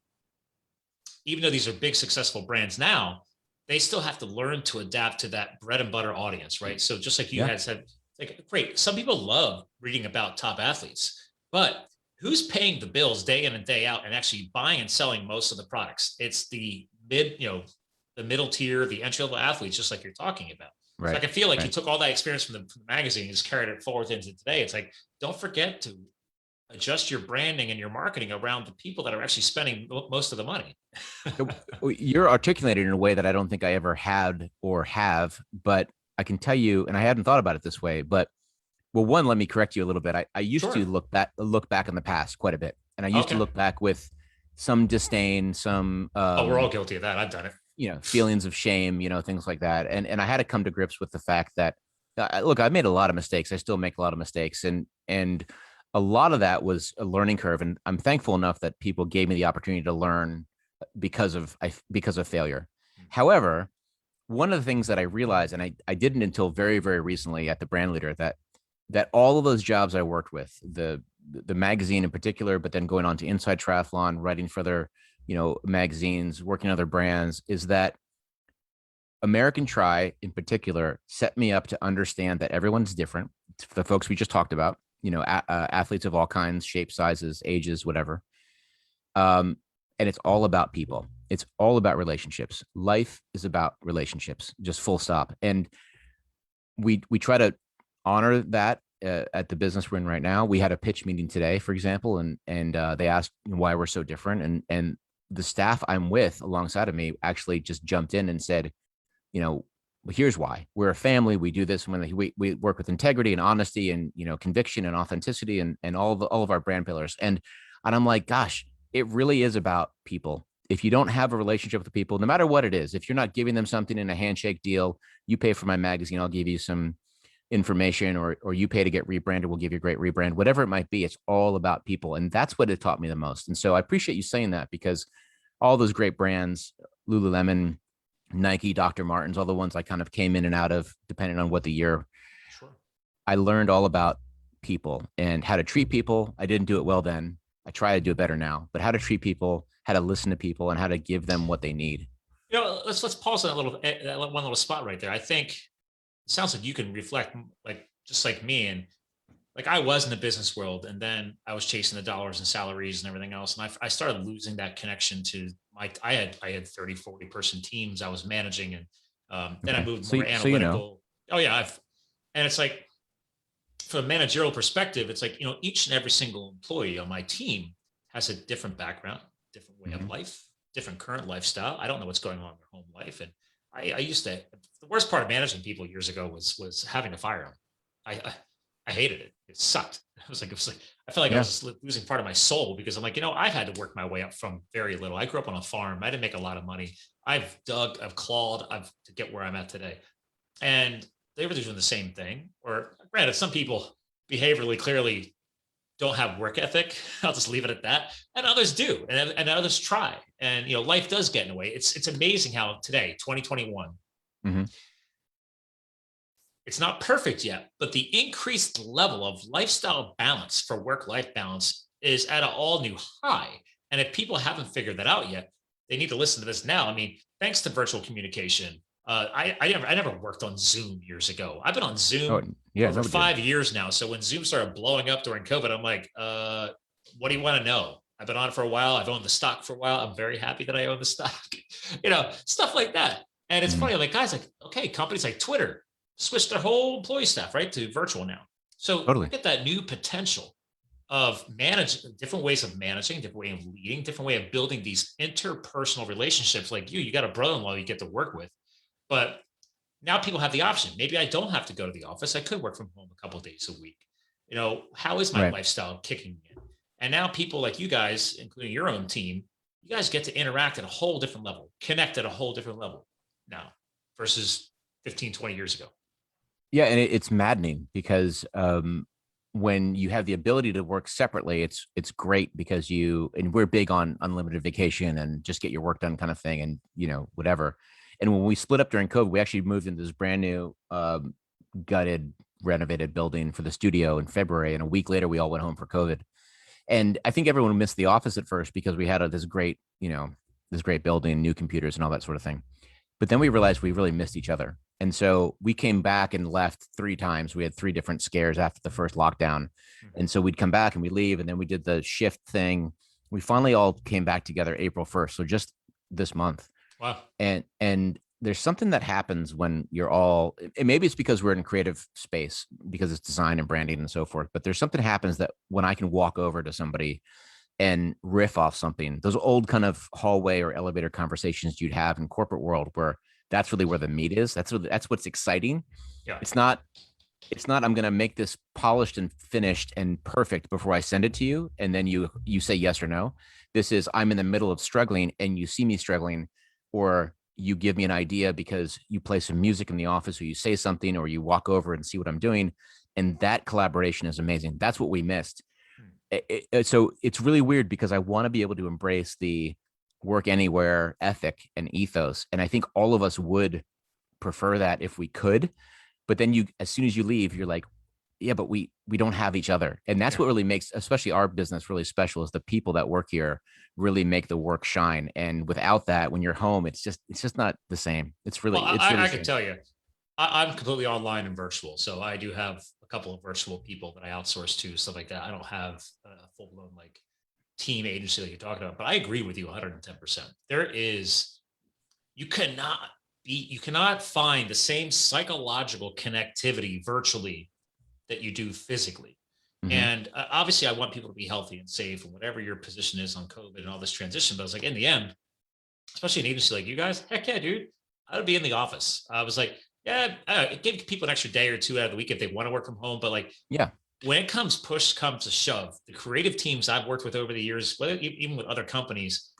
even though these are big, successful brands now, they still have to learn to adapt to that bread and butter audience, right? So just like you had said, like, great. Some people love reading about top athletes, but who's paying the bills day in and day out and actually buying and selling most of the products? It's the the middle tier, the entry level athletes, just like you're talking about. Right. So I can feel like you took all that experience from the magazine and just carried it forward into today. It's like, don't forget to adjust your branding and your marketing around the people that are actually spending most of the money. You're articulated in a way that I don't think I ever had or have, but I can tell you, and I hadn't thought about it this way, but well, one, let me correct you a little bit. I used to look back in the past quite a bit. And I used to look back with some disdain, some we're all guilty of that. I've done it. Feelings of shame, things like that. And I had to come to grips with the fact that look, I've made a lot of mistakes. I still make a lot of mistakes. And a lot of that was a learning curve. And I'm thankful enough that people gave me the opportunity to learn because of failure. However, one of the things that I realized, and I didn't until very, very recently at the Brand Leader, that all of those jobs I worked with, the magazine in particular, but then going on to Inside Triathlon, writing for other, magazines, working on other brands, is that American Tri in particular set me up to understand that everyone's different. The folks we just talked about, athletes of all kinds, shapes, sizes, ages, whatever. And it's all about people. It's all about relationships. Life is about relationships, just full stop. And we try to honor that at the business we're in right now. We had a pitch meeting today, for example, and they asked why we're so different. And the staff I'm with alongside of me actually just jumped in and said, here's why. We're a family. We do this when we work with integrity and honesty and, conviction and authenticity and all of our brand pillars. And I'm like, gosh, it really is about people. If you don't have a relationship with the people, no matter what it is, if you're not giving them something in a handshake deal, you pay for my magazine, I'll give you some information, or you pay to get rebranded, we'll give you a great rebrand, whatever it might be. It's all about people. And that's what it taught me the most. And so I appreciate you saying that, because all those great brands, Lululemon, Nike, Dr. Martens, all the ones I kind of came in and out of depending on what the year. Sure. I learned all about people and how to treat people. I didn't do it well then. I try to do it better now, but how to treat people, how to listen to people, and how to give them what they need. Let's pause on that one little spot right there. I think it sounds like you can reflect like just like me, and like I was in the business world, and then I was chasing the dollars and salaries and everything else, and I started losing that connection to my. I had 30, 40 person teams I was managing, and then I Okay. moved So, more so you know, analytical. Oh yeah, and it's like from a managerial perspective, it's like each and every single employee on my team has a different background, different way of Mhm. life, different current lifestyle. I don't know what's going on in their home life, and I used to. The worst part of managing people years ago was having to fire them. I hated it. It sucked. It was like I felt like I Yeah. was just losing part of my soul because I'm like, I've had to work my way up from very little. I grew up on a farm. I didn't make a lot of money. I've dug, I've clawed, I've to get where I'm at today. And they were doing the same thing. Or granted, some people behaviorally clearly don't have work ethic. I'll just leave it at that. And others do, and others try. And life does get in the way. It's amazing how today, 2021, Hmm. it's not perfect yet, but the increased level of lifestyle balance for work-life balance is at an all-new high. And if people haven't figured that out yet, they need to listen to this now. I mean, thanks to virtual communication, I never worked on Zoom years ago. I've been on Oh, Zoom for yeah. over Nobody did. 5 years now. So when Zoom started blowing up during COVID, I'm like, what do you want to know? I've been on it for a while. I've owned the stock for a while. I'm very happy that I own the stock. Stuff like that. And it's Hmm. funny, like guys, like okay, companies like Twitter switched their whole employee staff right to virtual now. So Totally. look at that new potential of managing different ways of managing, different way of leading, different way of building these interpersonal relationships. Like you got a brother-in-law you get to work with, but now people have the option. Maybe I don't have to go to the office. I could work from home a couple of days a week. How is my Right. lifestyle kicking in? And now people like you guys, including your own team, you guys get to interact at a whole different level, connect at a whole different level now versus 15, 20 years ago. Yeah, and it's maddening because when you have the ability to work separately, it's great because and we're big on unlimited vacation and just get your work done kind of thing, and whatever. And when we split up during COVID, we actually moved into this brand new gutted, renovated building for the studio in February, and a week later, we all went home for COVID. And I think everyone missed the office at first because we had this great building, new computers, and all that sort of thing. But then we realized we really missed each other. And so we came back and left 3 times. We had 3 different scares after the first lockdown. Mhm. And so we'd come back and we leave. And then we did the shift thing. We finally all came back together April 1st. So just this month. Wow. And there's something that happens when you're all, and maybe it's because we're in a creative space because it's design and branding and so forth. But there's something happens that when I can walk over to somebody and riff off something, those old kind of hallway or elevator conversations you'd have in corporate world where that's really where the meat is. That's what's exciting. Yeah. It's not I'm going to make this polished and finished and perfect before I send it to you and then you say yes or no. This is I'm in the middle of struggling and you see me struggling, or you give me an idea because you play some music in the office, or you say something, or you walk over and see what I'm doing, and that collaboration is amazing. That's what we missed. Hmm. So it's really weird because I want to be able to embrace the work anywhere ethic and ethos. And I think all of us would prefer that if we could. But then as soon as you leave, you're like, yeah, but we don't have each other. And that's Yeah. what really makes, especially our business, really special is the people that work here really make the work shine. And without that, when you're home, it's just not the same. Well, It's really I can strange. tell you, I'm completely online and virtual. So I do have a couple of virtual people that I outsource to, stuff like that. I don't have a full blown like team agency that you're talking about, but I agree with you 110%. You cannot find the same psychological connectivity virtually that you do physically. Hmm. And obviously, I want people to be healthy and safe and whatever your position is on COVID and all this transition. But I was like, in the end, especially an agency like you guys, heck yeah, dude, I would be in the office. I was like, yeah, give people an extra day or two out of the week if they want to work from home. But like Yeah. when it push comes to shove, the creative teams I've worked with over the years, even with other companies,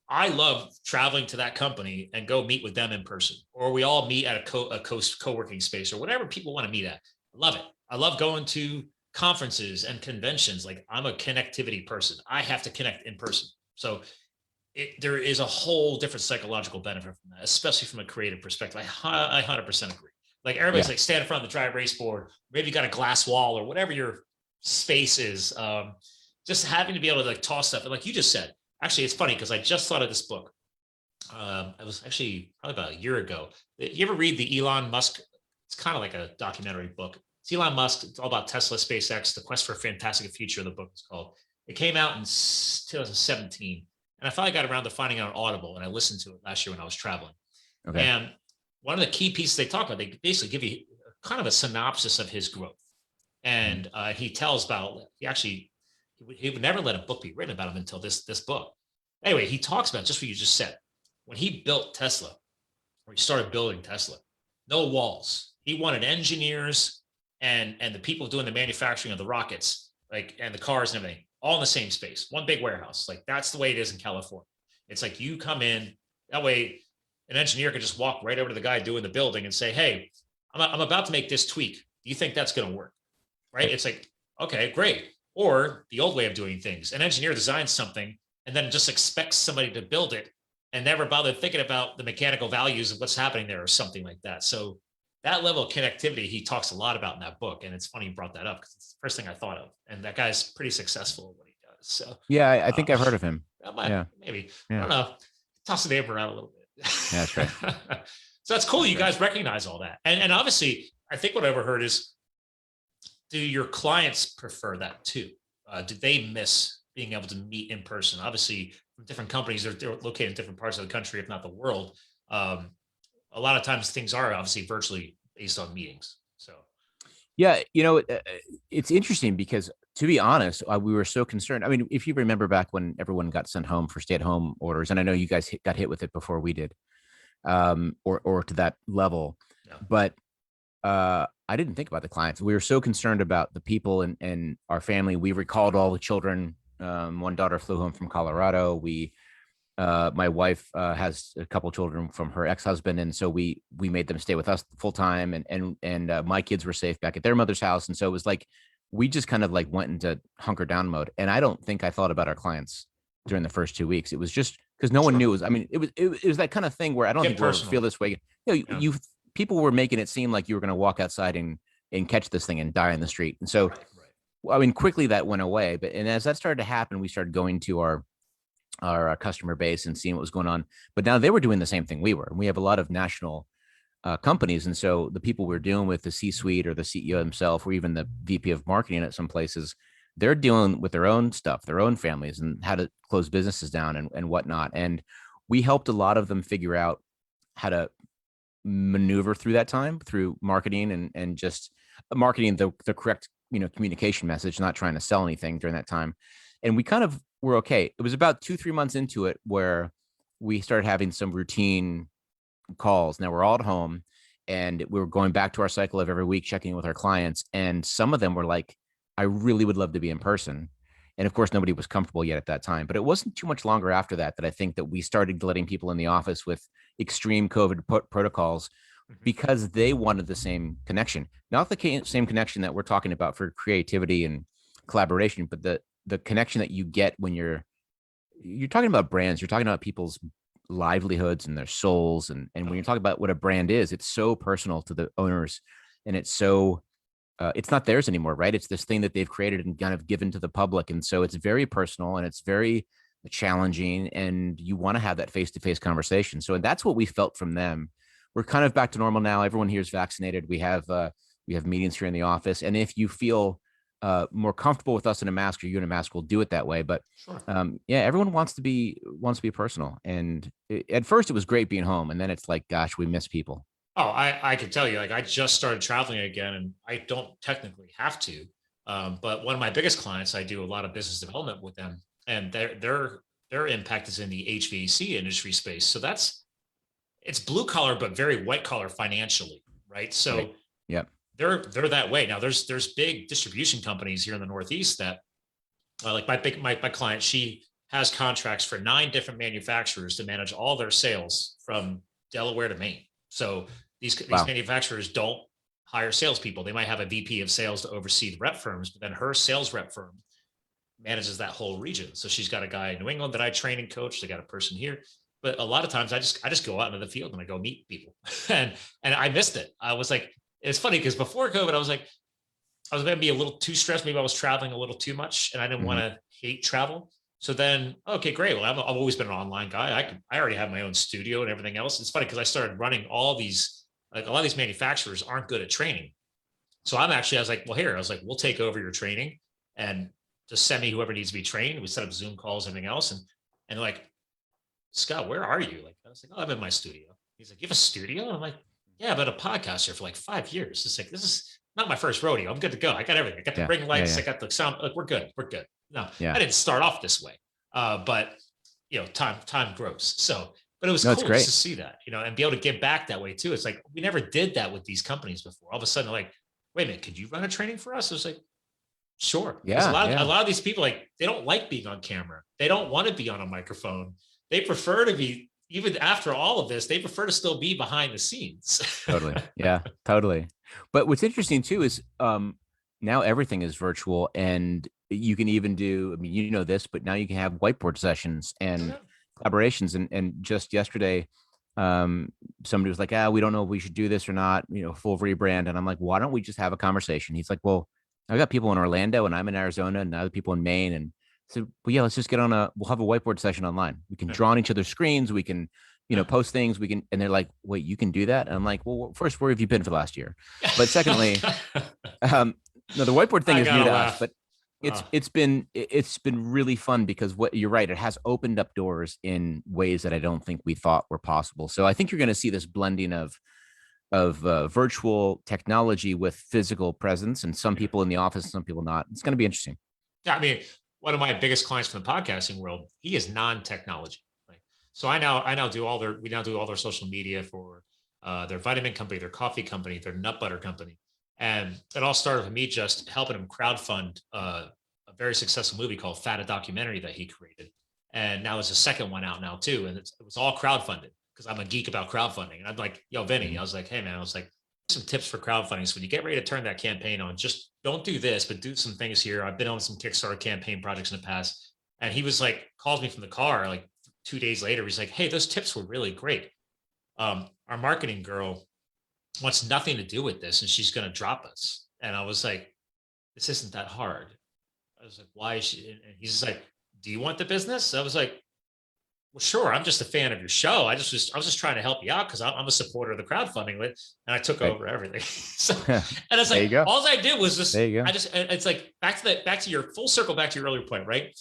I love traveling to that company and go meet with them in person, or we all meet at co-working space or whatever people want to meet at. I love it. I love going to conferences and conventions. Like I'm a connectivity person. I have to connect in person. So there is a whole different psychological benefit from that, especially from a creative perspective. I 100% agree. Like everybody's Yeah. like stand in front of the dry erase board, maybe you got a glass wall or whatever your space is. Just having to be able to like toss stuff. And like you just said, actually, it's funny because I just thought of this book. It was actually probably about a year ago. You ever read the Elon Musk? It's kind of like a documentary book. It's Elon Musk. It's all about Tesla, SpaceX, the quest for a fantastic future. The book is called. It came out in 2017, and I finally got around to finding out Audible, and I listened to it last year when I was traveling. Okay. And one of the key pieces they talk about, they basically give you kind of a synopsis of his growth, and he tells about he would never let a book be written about him until this book. Anyway, he talks about just what you just said when he built Tesla, or he started building Tesla, no walls. He wanted engineers and the people doing the manufacturing of the rockets, like and the cars and everything, all in the same space, one big warehouse. Like that's the way it is in California. It's like you come in that way. An engineer could just walk right over to the guy doing the building and say, "Hey, I'm about to make this tweak. Do you think that's going to work?" Right? It's like, okay, great. Or the old way of doing things: an engineer designs something and then just expects somebody to build it and never bothered thinking about the mechanical values of what's happening there or something like that. So that level of connectivity he talks a lot about in that book. And it's funny you brought that up because it's the first thing I thought of. And that guy's pretty successful at what he does. So Yeah, I think uh, I've heard of him. Yeah. maybe, I Yeah. don't know, toss the name around a little bit. Yeah, that's right. So that's cool. That's You right. guys recognize all that. And obviously, I think what I overheard is, do your clients prefer that too? Do they miss being able to meet in person? Obviously, from different companies, they're located in different parts of the country, if not the world. Um, a lot of times things are obviously virtually based on meetings. So, Yeah, it's interesting because to be honest, we were so concerned. I mean, if you remember back when everyone got sent home for stay-at-home orders, and I know you guys got hit with it before we did, or to that level, yeah. but I didn't think about the clients. We were so concerned about the people and our family. We recalled all the children. One daughter flew home from Colorado. My wife has a couple children from her ex-husband, and so we made them stay with us full time, and my kids were safe back at their mother's house, and so it was like we just kind of like went into hunker down mode. And I don't think I thought about our clients during the first 2 weeks. It was just because no one Sure. knew. I mean, it was that kind of thing where I don't Get think we'll ever personal. feel this way. Yeah. You people were making it seem like you were going to walk outside and catch this thing and die in the street, and so Right. Right. I mean, quickly that went away. But and as that started to happen, we started going to our customer base and seeing what was going on. But now they were doing the same thing we were. And we have a lot of national companies. And so the people we're dealing with, the C-suite or the CEO himself, or even the VP of marketing at some places, they're dealing with their own stuff, their own families, and how to close businesses down and whatnot. And we helped a lot of them figure out how to maneuver through that time through marketing and just marketing the correct communication message, not trying to sell anything during that time. And we kind of were okay. It was about 2-3 months into it where we started having some routine calls. Now we're all at home and we were going back to our cycle of every week checking in with our clients. And some of them were like, I really would love to be in person. And of course, nobody was comfortable yet at that time. But it wasn't too much longer after that that I think that we started letting people in the office with extreme COVID protocols Mhm. because they wanted the same connection, not the same connection that we're talking about for creativity and collaboration, but the connection that you get when you're talking about brands, you're talking about people's livelihoods and their souls. And when Oh, you're talking about what a brand is, it's so personal to the owners, and it's not theirs anymore, right? It's this thing that they've created and kind of given to the public. And so it's very personal and it's very challenging. And you want to have that face-to-face conversation. So that's what we felt from them. We're kind of back to normal now. Everyone here is vaccinated. We have meetings here in the office. And if you feel more comfortable with us in a mask or you in a mask, we'll do it that way. But sure. yeah, everyone wants to be personal. And at first it was great being home. And then it's like, gosh, we miss people. Oh, I can tell you, like I just started traveling again, and I don't technically have to. But one of my biggest clients, I do a lot of business development with them, and their impact is in the HVAC industry space. So it's blue collar, but very white collar financially, right? Right. So Yep. they're that way. Now there's big distribution companies here in the Northeast that like my client, she has contracts for 9 different manufacturers to manage all their sales from Delaware to Maine. So these Wow. manufacturers don't hire salespeople. They might have a VP of sales to oversee the rep firms, but then her sales rep firm manages that whole region. So she's got a guy in New England that I train and coach. They got a person here. But a lot of times I just go out into the field and I go meet people. and I missed it. I was like, it's funny because before COVID, I was going to be a little too stressed. Maybe I was traveling a little too much and I didn't want to hate travel. So then, okay, great. Well, I've always been an online guy. I already have my own studio and everything else. It's funny because I started running all these, like a lot of these manufacturers aren't good at training. So I was like, well, here, I was like, we'll take over your training and just send me whoever needs to be trained. We set up Zoom calls, everything else. And like, Scott, where are you? Like, I was like, oh, I'm in my studio. He's like, you have a studio? I'm like, yeah, I've been a podcaster for like 5 years. It's like, this is not my first rodeo. I'm good to go. I got everything. I got the ring lights. I got the sound. Like, we're good. We're good. No, I didn't start off this way. But time grows. So, but it was cool to see that, and be able to give back that way too. It's like, we never did that with these companies before. All of a sudden, like, wait a minute, could you run a training for us? I was like, sure. Yeah. A lot of these people, like, they don't like being on camera. They don't want to be on a microphone. They prefer to be, even after all of this, they prefer to still be behind the scenes. Totally. Yeah, totally. But what's interesting too is now everything is virtual, and you can even do, I mean, this, but now you can have whiteboard sessions and collaborations. And just yesterday, somebody was like, we don't know if we should do this or not, full rebrand. And I'm like, why don't we just have a conversation? He's like, well, I got people in Orlando and I'm in Arizona and other people in Maine. And so, well, yeah, let's just we'll have a whiteboard session online. We can draw on each other's screens. We can, post things. We can, and they're like, wait, you can do that? And I'm like, well, first, where have you been for the last year? But secondly, no, the whiteboard thing is new to us, but it's been really fun because you're right. It has opened up doors in ways that I don't think we thought were possible. So I think you're going to see this blending of virtual technology with physical presence, and some people in the office, some people not. It's going to be interesting. Yeah, I mean, one of my biggest clients from the podcasting world, he is non-technology. So we now do all their social media for their vitamin company, their coffee company, their nut butter company. And it all started with me just helping him crowdfund a very successful movie called Fat, a documentary that he created. And now there's a second one out now too. And it was all crowdfunded because I'm a geek about crowdfunding. And I'm like, yo, Vinny, I was like, hey man, I was like, some tips for crowdfunding. So when you get ready to turn that campaign on, just don't do this, but do some things here. I've been on some Kickstarter campaign projects in the past. And he was like, calls me from the car like 2 days later. He's like, hey, those tips were really great. Our marketing girl wants nothing to do with this and she's going to drop us. And I was like, this isn't that hard. I was like, why is she? And he's just like, do you want the business? I was like, well, sure. I'm just a fan of your show. I was just trying to help you out because I'm a supporter of the crowdfunding, and I took over everything. So, and it's like, all I did was just, it's like back to your full circle, back to your earlier point, right?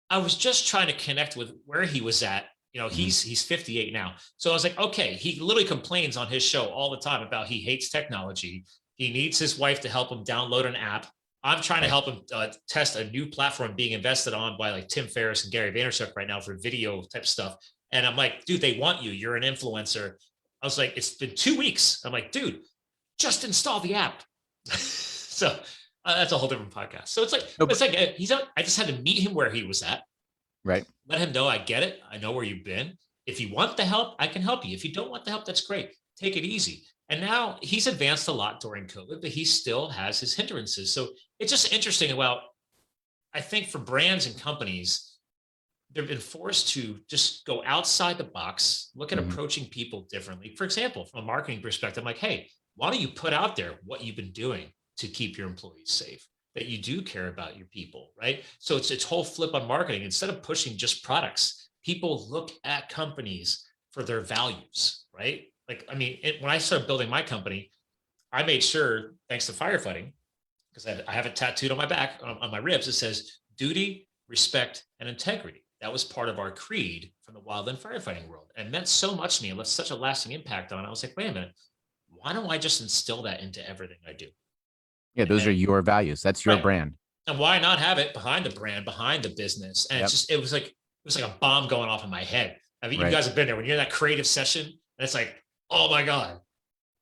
I was just trying to connect with where he was at. He's 58 now. So I was like, okay, he literally complains on his show all the time about he hates technology. He needs his wife to help him download an app. I'm trying to help him test a new platform being invested on by like Tim Ferriss and Gary Vaynerchuk right now for video type stuff. And I'm like, dude, they want you. You're an influencer. I was like, it's been 2 weeks. I'm like, dude, just install the app. So that's a whole different podcast. So it's like, I just had to meet him where he was at. Right. Let him know I get it. I know where you've been. If you want the help, I can help you. If you don't want the help, that's great. Take it easy. And now he's advanced a lot during COVID, but he still has his hindrances. So it's just interesting about, I think for brands and companies, they've been forced to just go outside the box, look at approaching people differently. For example, from a marketing perspective, I'm like, hey, why don't you put out there what you've been doing to keep your employees safe, that you do care about your people, right? So it's whole flip on marketing. Instead of pushing just products, people look at companies for their values, right? Like, I mean, when I started building my company, I made sure, thanks to firefighting, because I have it tattooed on my back, on my ribs, it says duty, respect, and integrity. That was part of our creed from the wildland firefighting world, and meant so much to me. It left such a lasting impact on it. I was like, wait a minute, why don't I just instill that into everything I do? Yeah, those are your values. That's your brand. And why not have it behind the brand, behind the business? And it was like a bomb going off in my head. I mean, you guys have been there when you're in that creative session, and it's like, oh my God,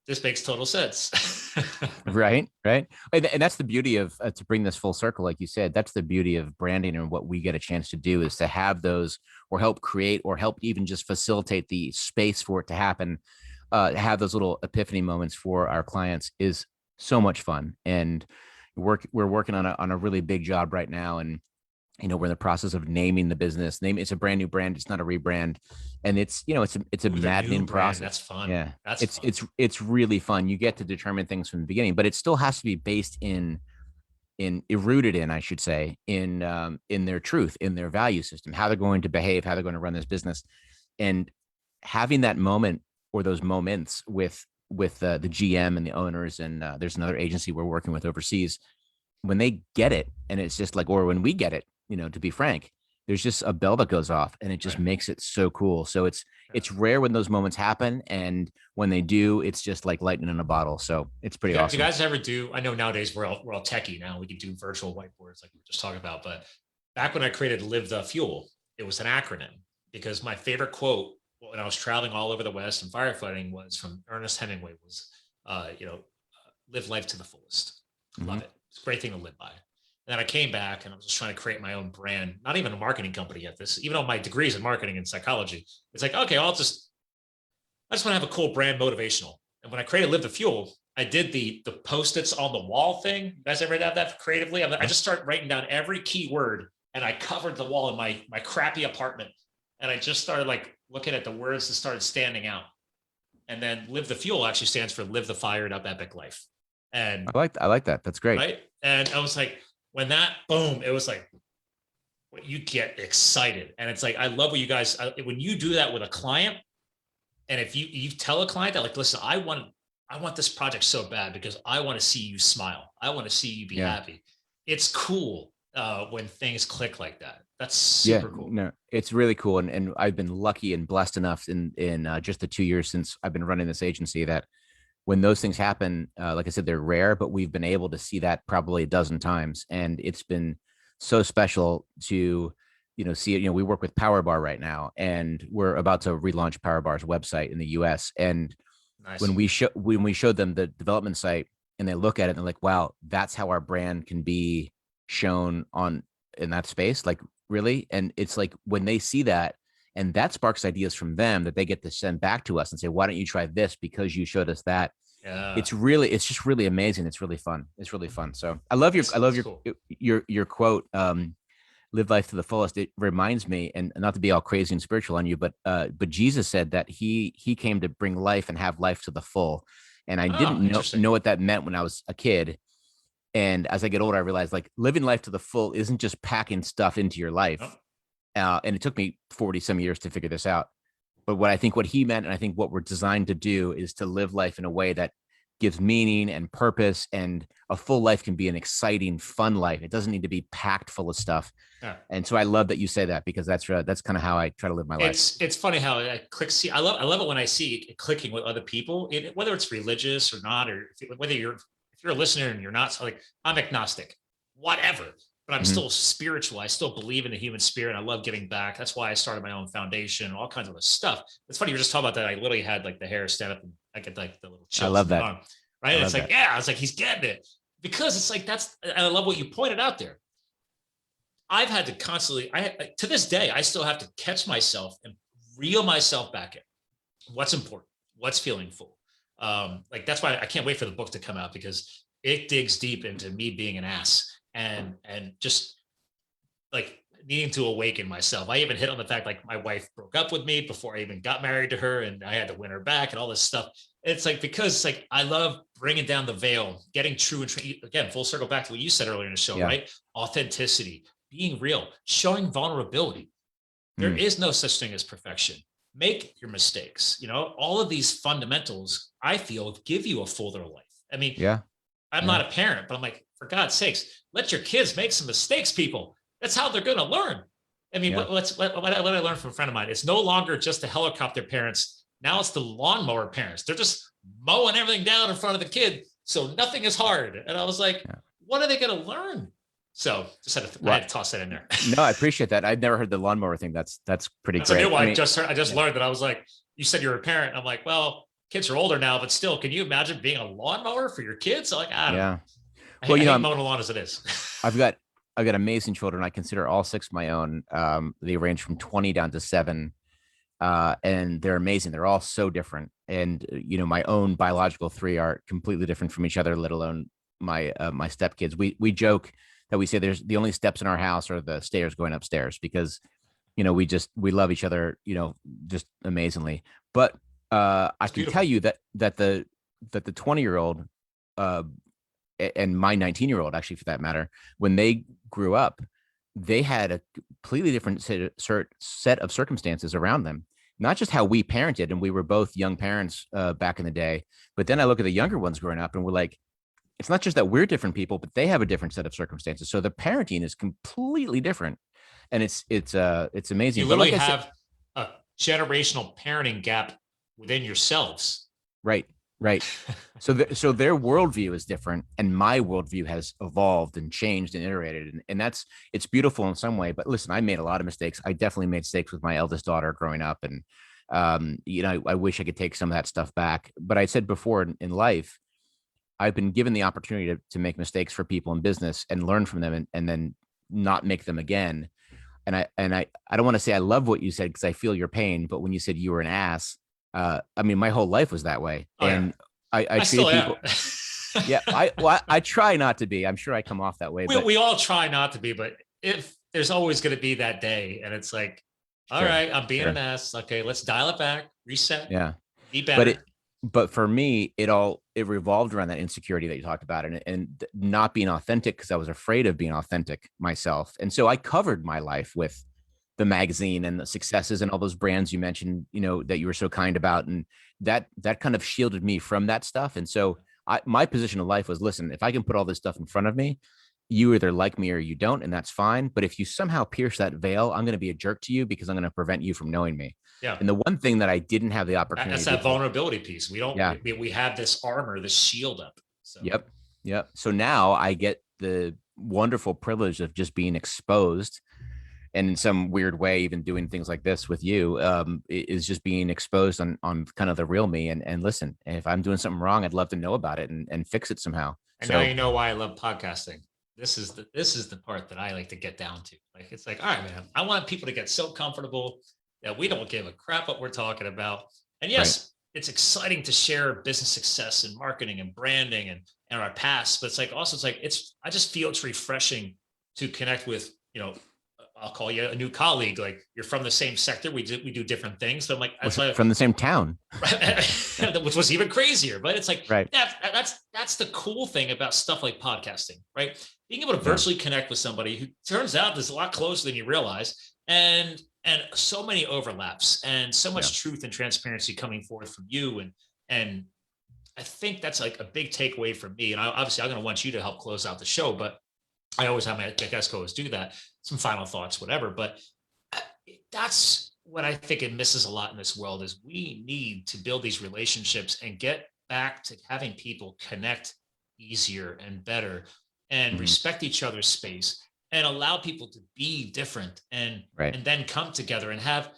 this makes total sense. Right. And that's the beauty of, to bring this full circle, like you said, that's the beauty of branding, and what we get a chance to do is to have those, or help create, or help even just facilitate the space for it to happen. Have those little epiphany moments for our clients is so much fun. And we're working on a really big job right now. And we're in the process of naming the business name. It's a brand new brand. It's not a rebrand. And it's a Ooh, the new maddening brand. process. That's fun. Yeah. That's It's, fun. it's, it's really fun. You get to determine things from the beginning, but it still has to be based in rooted in, I should say, in their truth, in their value system, how they're going to behave, how they're going to run this business. And having that moment or those moments with the GM and the owners, and there's another agency we're working with overseas, when they get it, and it's just like, or when we get it, to be frank, there's just a bell that goes off, and it just Right. makes it so cool. So Yeah. it's rare when those moments happen, and when they do, it's just like lightning in a bottle. So it's pretty Do you awesome. guys ever do? I know nowadays we're all techie now. We can do virtual whiteboards like we were just talking about. But back when I created Live the Fuel, it was an acronym because my favorite quote when I was traveling all over the West and firefighting was from Ernest Hemingway was, live life to the fullest. Hmm. Love it. It's a great thing to live by. And then I came back and I was just trying to create my own brand, not even a marketing company yet. This, even though my degrees in marketing and psychology, it's like, okay, I just want to have a cool brand motivational. And when I created Live the Fuel, I did the post-its on the wall thing. You guys ever have that creatively? I just started writing down every keyword and I covered the wall in my crappy apartment. And I just started like looking at the words that started standing out. And then Live the Fuel actually stands for Live the Fired Up Epic Life. And I like that. That's great. right. And I was like, when that boom, it was like, you get excited. And it's like, I love what you guys, when you do that with a client, and if you tell a client that, like, listen, I want this project so bad because I want to see you smile. I want to see you be Yeah. happy. It's cool when things click like that. That's Yeah, super cool. no, it's really cool, and I've been lucky and blessed enough in just the 2 years since I've been running this agency that when those things happen, like I said, they're rare, but we've been able to see that probably a dozen times, and it's been so special to see it. We work with Power Bar right now, and we're about to relaunch Power Bar's website in the U.S. And Nice. when we showed them the development site, and they look at it and they're like, wow, that's how our brand can be shown on in that space, like, really. And it's like when they see that, and that sparks ideas from them that they get to send back to us and say, why don't you try this because you showed us that. Yeah. It's just really amazing. It's really fun. It's really fun. So I love That's cool. your quote, live life to the fullest. It reminds me, and not to be all crazy and spiritual on you, but Jesus said that he came to bring life and have life to the full. And I Oh, didn't interesting. know what that meant when I was a kid. And as I get older, I realized, like, living life to the full isn't just packing stuff into your Oh, life. And it took me 40 some years to figure this out. But what he meant, and I think what we're designed to do, is to live life in a way that gives meaning and purpose. And a full life can be an exciting, fun life. It doesn't need to be packed full of stuff. yeah. And so I love that you say that, because that's kind of how I try to live my life. It's funny how it clicks. See, I love it when I see it clicking with other people, whether it's religious or not, or whether if you're a listener and you're not. So, like, I'm agnostic, whatever, but I'm Mhm. still spiritual. I still believe in the human spirit. I love giving back. That's why I started my own foundation, all kinds of stuff. It's funny, you were just talking about that. I literally had like the hair stand up, and I get like the little I chills love in my that. arm. I Right? It's love like, that. yeah, I was like, he's getting it, because it's like that's. And I love what you pointed out there. I've had to constantly, to this day, I still have to catch myself and reel myself back in. What's important? What's feeling full? Like, that's why I can't wait for the book to come out, because it digs deep into me being an ass, and just like needing to awaken myself. I even hit on the fact, like, my wife broke up with me before I even got married to her, and I had to win her back and all this stuff. It's like, because it's like I love bringing down the veil, getting true, and again, full circle back to what you said earlier in the show, Yeah. right? Authenticity, being real, showing vulnerability. There Mm. is no such thing as perfection. Make your mistakes. All of these fundamentals, I feel, give you a fuller life. I mean, Yeah. I'm Yeah. not a parent, but I'm like, for God's sakes, let your kids make some mistakes, people. That's how they're going to learn. I mean, Yeah. what I learned from a friend of mine. It's no longer just the helicopter parents. Now it's the lawnmower parents. They're just mowing everything down in front of the kid, so nothing is hard. And I was like, Yeah. what are they going to learn? So I Well, had to toss that in there. no, I appreciate that. I've never heard the lawnmower thing. That's pretty That's a new great. one. I I mean, just heard, I just yeah. learned that. I was like, you said you're a parent. I'm like, well, kids are older now, but still, can you imagine being a lawnmower for your kids? I'm like, I don't know. Yeah. I, Well, I hate mowing the lawn as it is. I've got I've got amazing children. I consider all six my own. They range from 20 down to 7. And they're amazing. They're all so different. And my own biological 3 are completely different from each other, let alone my stepkids. We joke that we say there's the only steps in our house are the stairs going upstairs because, we love each other, just amazingly. But I It's can tell beautiful. you that the 20-year-old and my 19-year-old, actually, for that matter, when they grew up, they had a completely different set of circumstances around them. Not just how we parented, and we were both young parents back in the day, but then I look at the younger ones growing up, and we're like, it's not just that we're different people, but they have a different set of circumstances. So the parenting is completely different, and it's You amazing. But literally like I said, have a generational parenting gap within yourselves. right, right. So their worldview is different, and my worldview has evolved and changed and iterated, and it's beautiful in some way. But listen, I made a lot of mistakes. I definitely made mistakes with my eldest daughter growing up, and I wish I could take some of that stuff back. But I said before in life, I've been given the opportunity to make mistakes for people in business and learn from them, and then not make them again. And I don't want to say I love what you said because I feel your pain, but when you said you were an ass, I mean, my whole life was that way, Oh yeah, and I I still treated am. people. Yeah, I try not to be. I'm sure I come off that way, but We all try not to be, but if there's always going to be that day, and it's like, all sure, right, I'm being an sure, ass. Okay, let's dial it back, reset, yeah. be But better. but for me, it revolved around that insecurity that you talked about, and not being authentic because I was afraid of being authentic myself, and so I covered my life with the magazine and the successes and all those brands you mentioned, that you were so kind about, and that kind of shielded me from that stuff. And so my position in life was, listen, if I can put all this stuff in front of me, you either like me or you don't, and that's fine. But if you somehow pierce that veil, I'm going to be a jerk to you because I'm going to prevent you from knowing me. Yeah, And the one thing that I didn't have the that's opportunity to that do, vulnerability piece. We don't. yeah, We have this armor, this shield up. So yep, yep. So now I get the wonderful privilege of just being exposed, and in some weird way, even doing things like this with you, is just being exposed on kind of the real me. And listen, if I'm doing something wrong, I'd love to know about it and fix it somehow. and now So you know why I love podcasting. This is the part that I like to get down to. Like it's like, all right, man, I want people to get so comfortable that we don't give a crap what we're talking about. And right, yes, it's exciting to share business success and marketing and branding and our past, but it's like also it's like it's I just feel it's refreshing to connect with, I'll call you a new colleague. Like you're from the same sector. We do different things. But I'm like, that's why from the same town, which was even crazier. But it's like right? that's the cool thing about stuff like podcasting, right? Being able to Yeah, virtually connect with somebody who turns out is a lot closer than you realize, and so many overlaps, and so yeah, much truth and transparency coming forth from you, and I think that's like a big takeaway for me. And obviously, I'm going to want you to help close out the show, but I always have my guest co-hosts do that. Some final thoughts, whatever. But uh, that's what I think it misses a lot in this world is we need to build these relationships and get back to having people connect easier and better and hmm, respect each other's space and allow people to be different right, and then come together and have.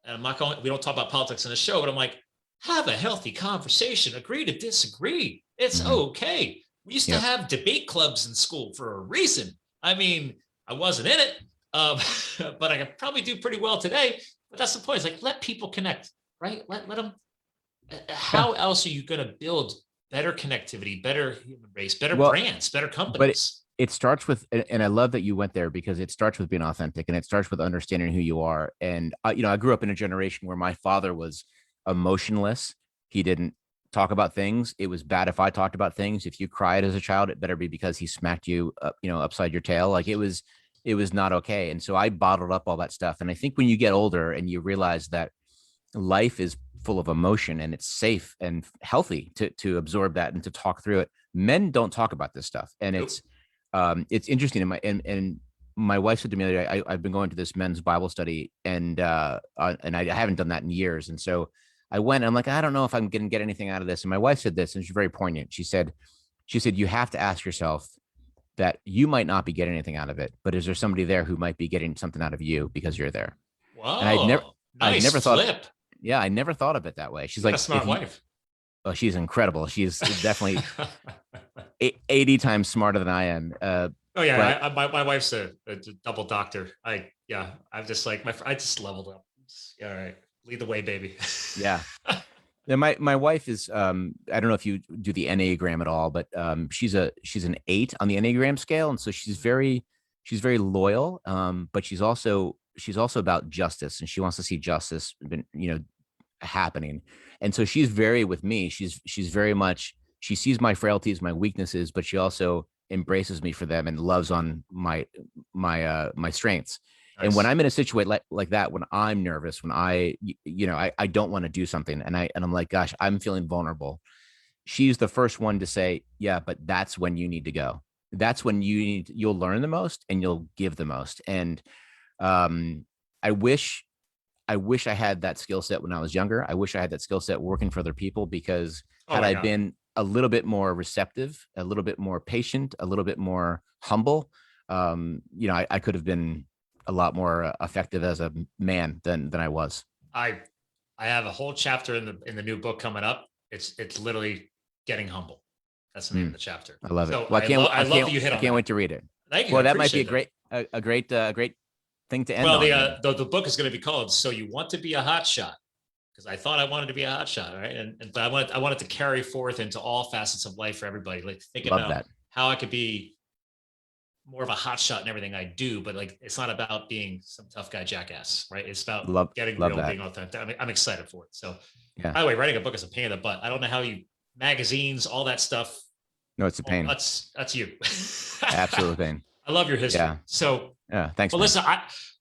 And I'm not going. We don't talk about politics in the show, but I'm like, have a healthy conversation. Agree to disagree. It's hmm, okay. We used to yep, have debate clubs in school for a reason. I mean, I wasn't in it, um, but I could probably do pretty well today. But that's the point. It's like let people connect, right? Let them. yeah. How else are you going to build better connectivity, better human race, better Well, brands, better but companies? it starts with, and I love that you went there because it starts with being authentic, and it starts with understanding who you are. And I grew up in a generation where my father was emotionless. He didn't talk about things. It was bad if I talked about things. If you cried as a child, it better be because he smacked you up, upside your tail. Like it was not okay. And so I bottled up all that stuff. And I think when you get older and you realize that life is full of emotion and it's safe and healthy to absorb that and to talk through it. Men don't talk about this stuff, and Nope. it's interesting. And my wife said to me the other day, I've been going to this men's Bible study, and I haven't done that in years. And so I went. And I'm like, I don't know if I'm going to get anything out of this. And my wife said this, and she's very poignant. She said you have to ask yourself that you might not be getting anything out of it, but is there somebody there who might be getting something out of you because you're there? And Whoa, I'd nice never thought, flip. yeah, I never thought of it that way. She's You got a like, smart wife. oh, she's incredible. She's definitely 80 times smarter than I am. Oh yeah, But my wife's a double doctor. I'm just like I just leveled up. Yeah, all right, lead the way, baby. yeah, My wife is I don't know if you do the Enneagram at all, but she's an 8 on the Enneagram scale, and so she's very loyal, but she's also about justice, and she wants to see justice happening. And so she's very with me. She's very much, she sees my frailties, my weaknesses, but she also embraces me for them and loves on my strengths. And when Nice. I'm in a situation like that, when I'm nervous, when I don't want to do something, and I'm like, gosh, I'm feeling vulnerable. She's the first one to say, yeah, but that's when you need to go. That's when you'll learn the most and you'll give the most. And um, I wish I wish I had that skill set when I was younger. I wish I had that skill set working for other people, because Oh had my I God. been a little bit more receptive, a little bit more patient, a little bit more humble, I could have been a lot more effective as a man than I was. I I have a whole chapter in the new book coming up. It's literally getting humble. That's the name of Mm, the chapter. I love it. So Well, I love that you hit I on can't that. wait to read it. Thank you. I Well, that might be appreciate that. a great thing to end Well, on then. the book is going to be called "So You Want to Be a Hot Shot," because I thought I wanted to be a hot shot, right? And but I wanted to carry forth into all facets of life for everybody. Like think Love about that. how I could be more of a hot shot in everything I do, but like it's not about being some tough guy jackass, right? It's about Love getting love real, that. being authentic. I'm excited for it. So, Yeah. by the way, writing a book is a pain in the butt. I don't know how you magazines, all that stuff. No, it's a Oh, pain. that's you. Absolute pain. I love your history. Yeah. So, Yeah. Thanks, well, man. listen,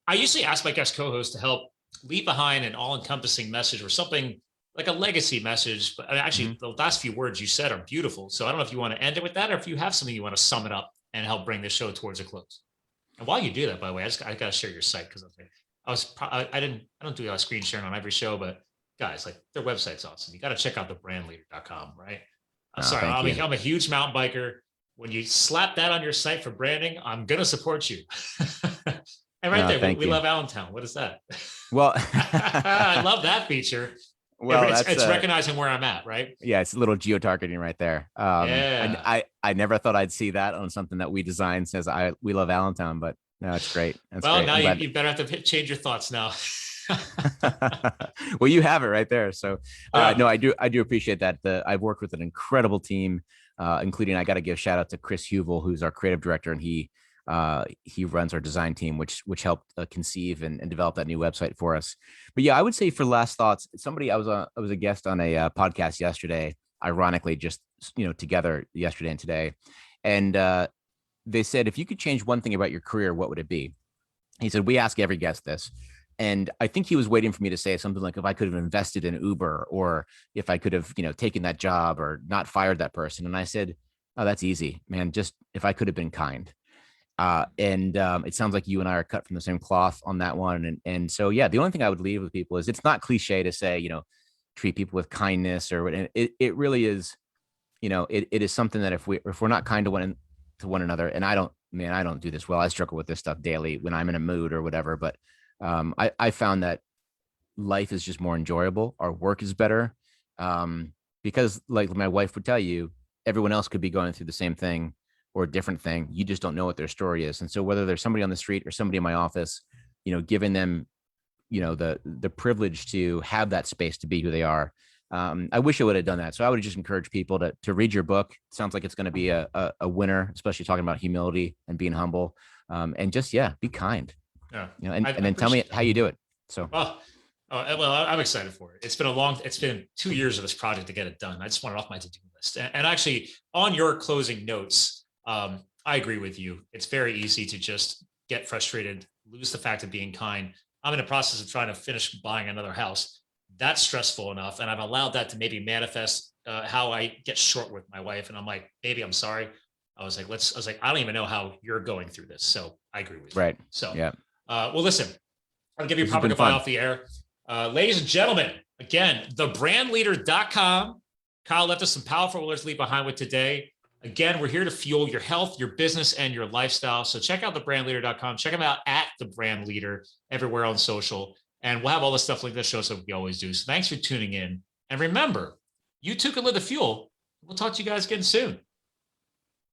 I usually ask my guest co-host to help leave behind an all-encompassing message or something like a legacy message. But I mean, Mhm. actually, the last few words you said are beautiful. So I don't know if you want to end it with that, or if you have something you want to sum it up and help bring this show towards a close. And while you do that, by the way, I got to share your site because I don't do screen sharing on every show, but guys, like their website's awesome. You got to check out thebrandleader.com, right? I'm Oh, sorry, thank you. I'm a huge mountain biker. When you slap that on your site for branding, I'm gonna support you. And right No, there, thank we you. love Allentown. What is that? Well, I love that feature. well, that's It's recognizing where I'm at, right? yeah, it's a little geo targeting right there. Yeah. I never thought I'd see that on something that we designed. Says we love Allentown, but no, it's great. That's Well, great. now I'm glad. you better have to change your thoughts now. Well, you have it right there. So, Yeah. no, I do appreciate that. I've worked with an incredible team, including I got to give shout out to Chris Huvel, who's our creative director, and he runs our design team, which helped conceive and develop that new website for us. But yeah, I would say for last thoughts, somebody I was a guest on a podcast yesterday, ironically, just together yesterday and today, and they said if you could change one thing about your career, what would it be? He said, we ask every guest this. And I think he was waiting for me to say something like, if I could have invested in Uber, or if I could have, taken that job or not fired that person. And I said, oh, that's easy, man. Just if I could have been kind. And it sounds like you and I are cut from the same cloth on that one. And so, yeah, the only thing I would leave with people is it's not cliche to say, treat people with kindness or what. It really is, it is something that if we're not kind to one another, and I don't do this well. I struggle with this stuff daily when I'm in a mood or whatever. But I found that life is just more enjoyable. Our work is better, because, like my wife would tell you, everyone else could be going through the same thing or a different thing. You just don't know what their story is. And so whether there's somebody on the street or somebody in my office, giving them, the privilege to have that space to be who they are. I wish I would have done that. So I would just encourage people to read your book. It sounds like it's going to be a winner, especially talking about humility and being humble. And just, yeah, be kind, Yeah. and I then tell me appreciate that. how you do it. So Well, well, I'm excited for it. It's been 2 years of this project to get it done. I just want it off my to-do list. And actually, on your closing notes, I agree with you. It's very easy to just get frustrated, lose the fact of being kind. I'm in the process of trying to finish buying another house. That's stressful enough, and I've allowed that to maybe manifest how I get short with my wife. And I'm like, baby, I'm sorry. I was like, I don't even know how you're going through this. So I agree with you. right. So, Yeah. well, listen, I'll give you a This has proper been goodbye fun. off the air. Ladies and gentlemen, again, thebrandleader.com. Kyle left us some powerful words to leave behind with today. Again, we're here to fuel your health, your business, and your lifestyle. So check out thebrandleader.com. Check them out at The Brand Leader everywhere on social. And we'll have all this stuff linked in the show, so we always do. So thanks for tuning in. And remember, you too can live the fuel. We'll talk to you guys again soon.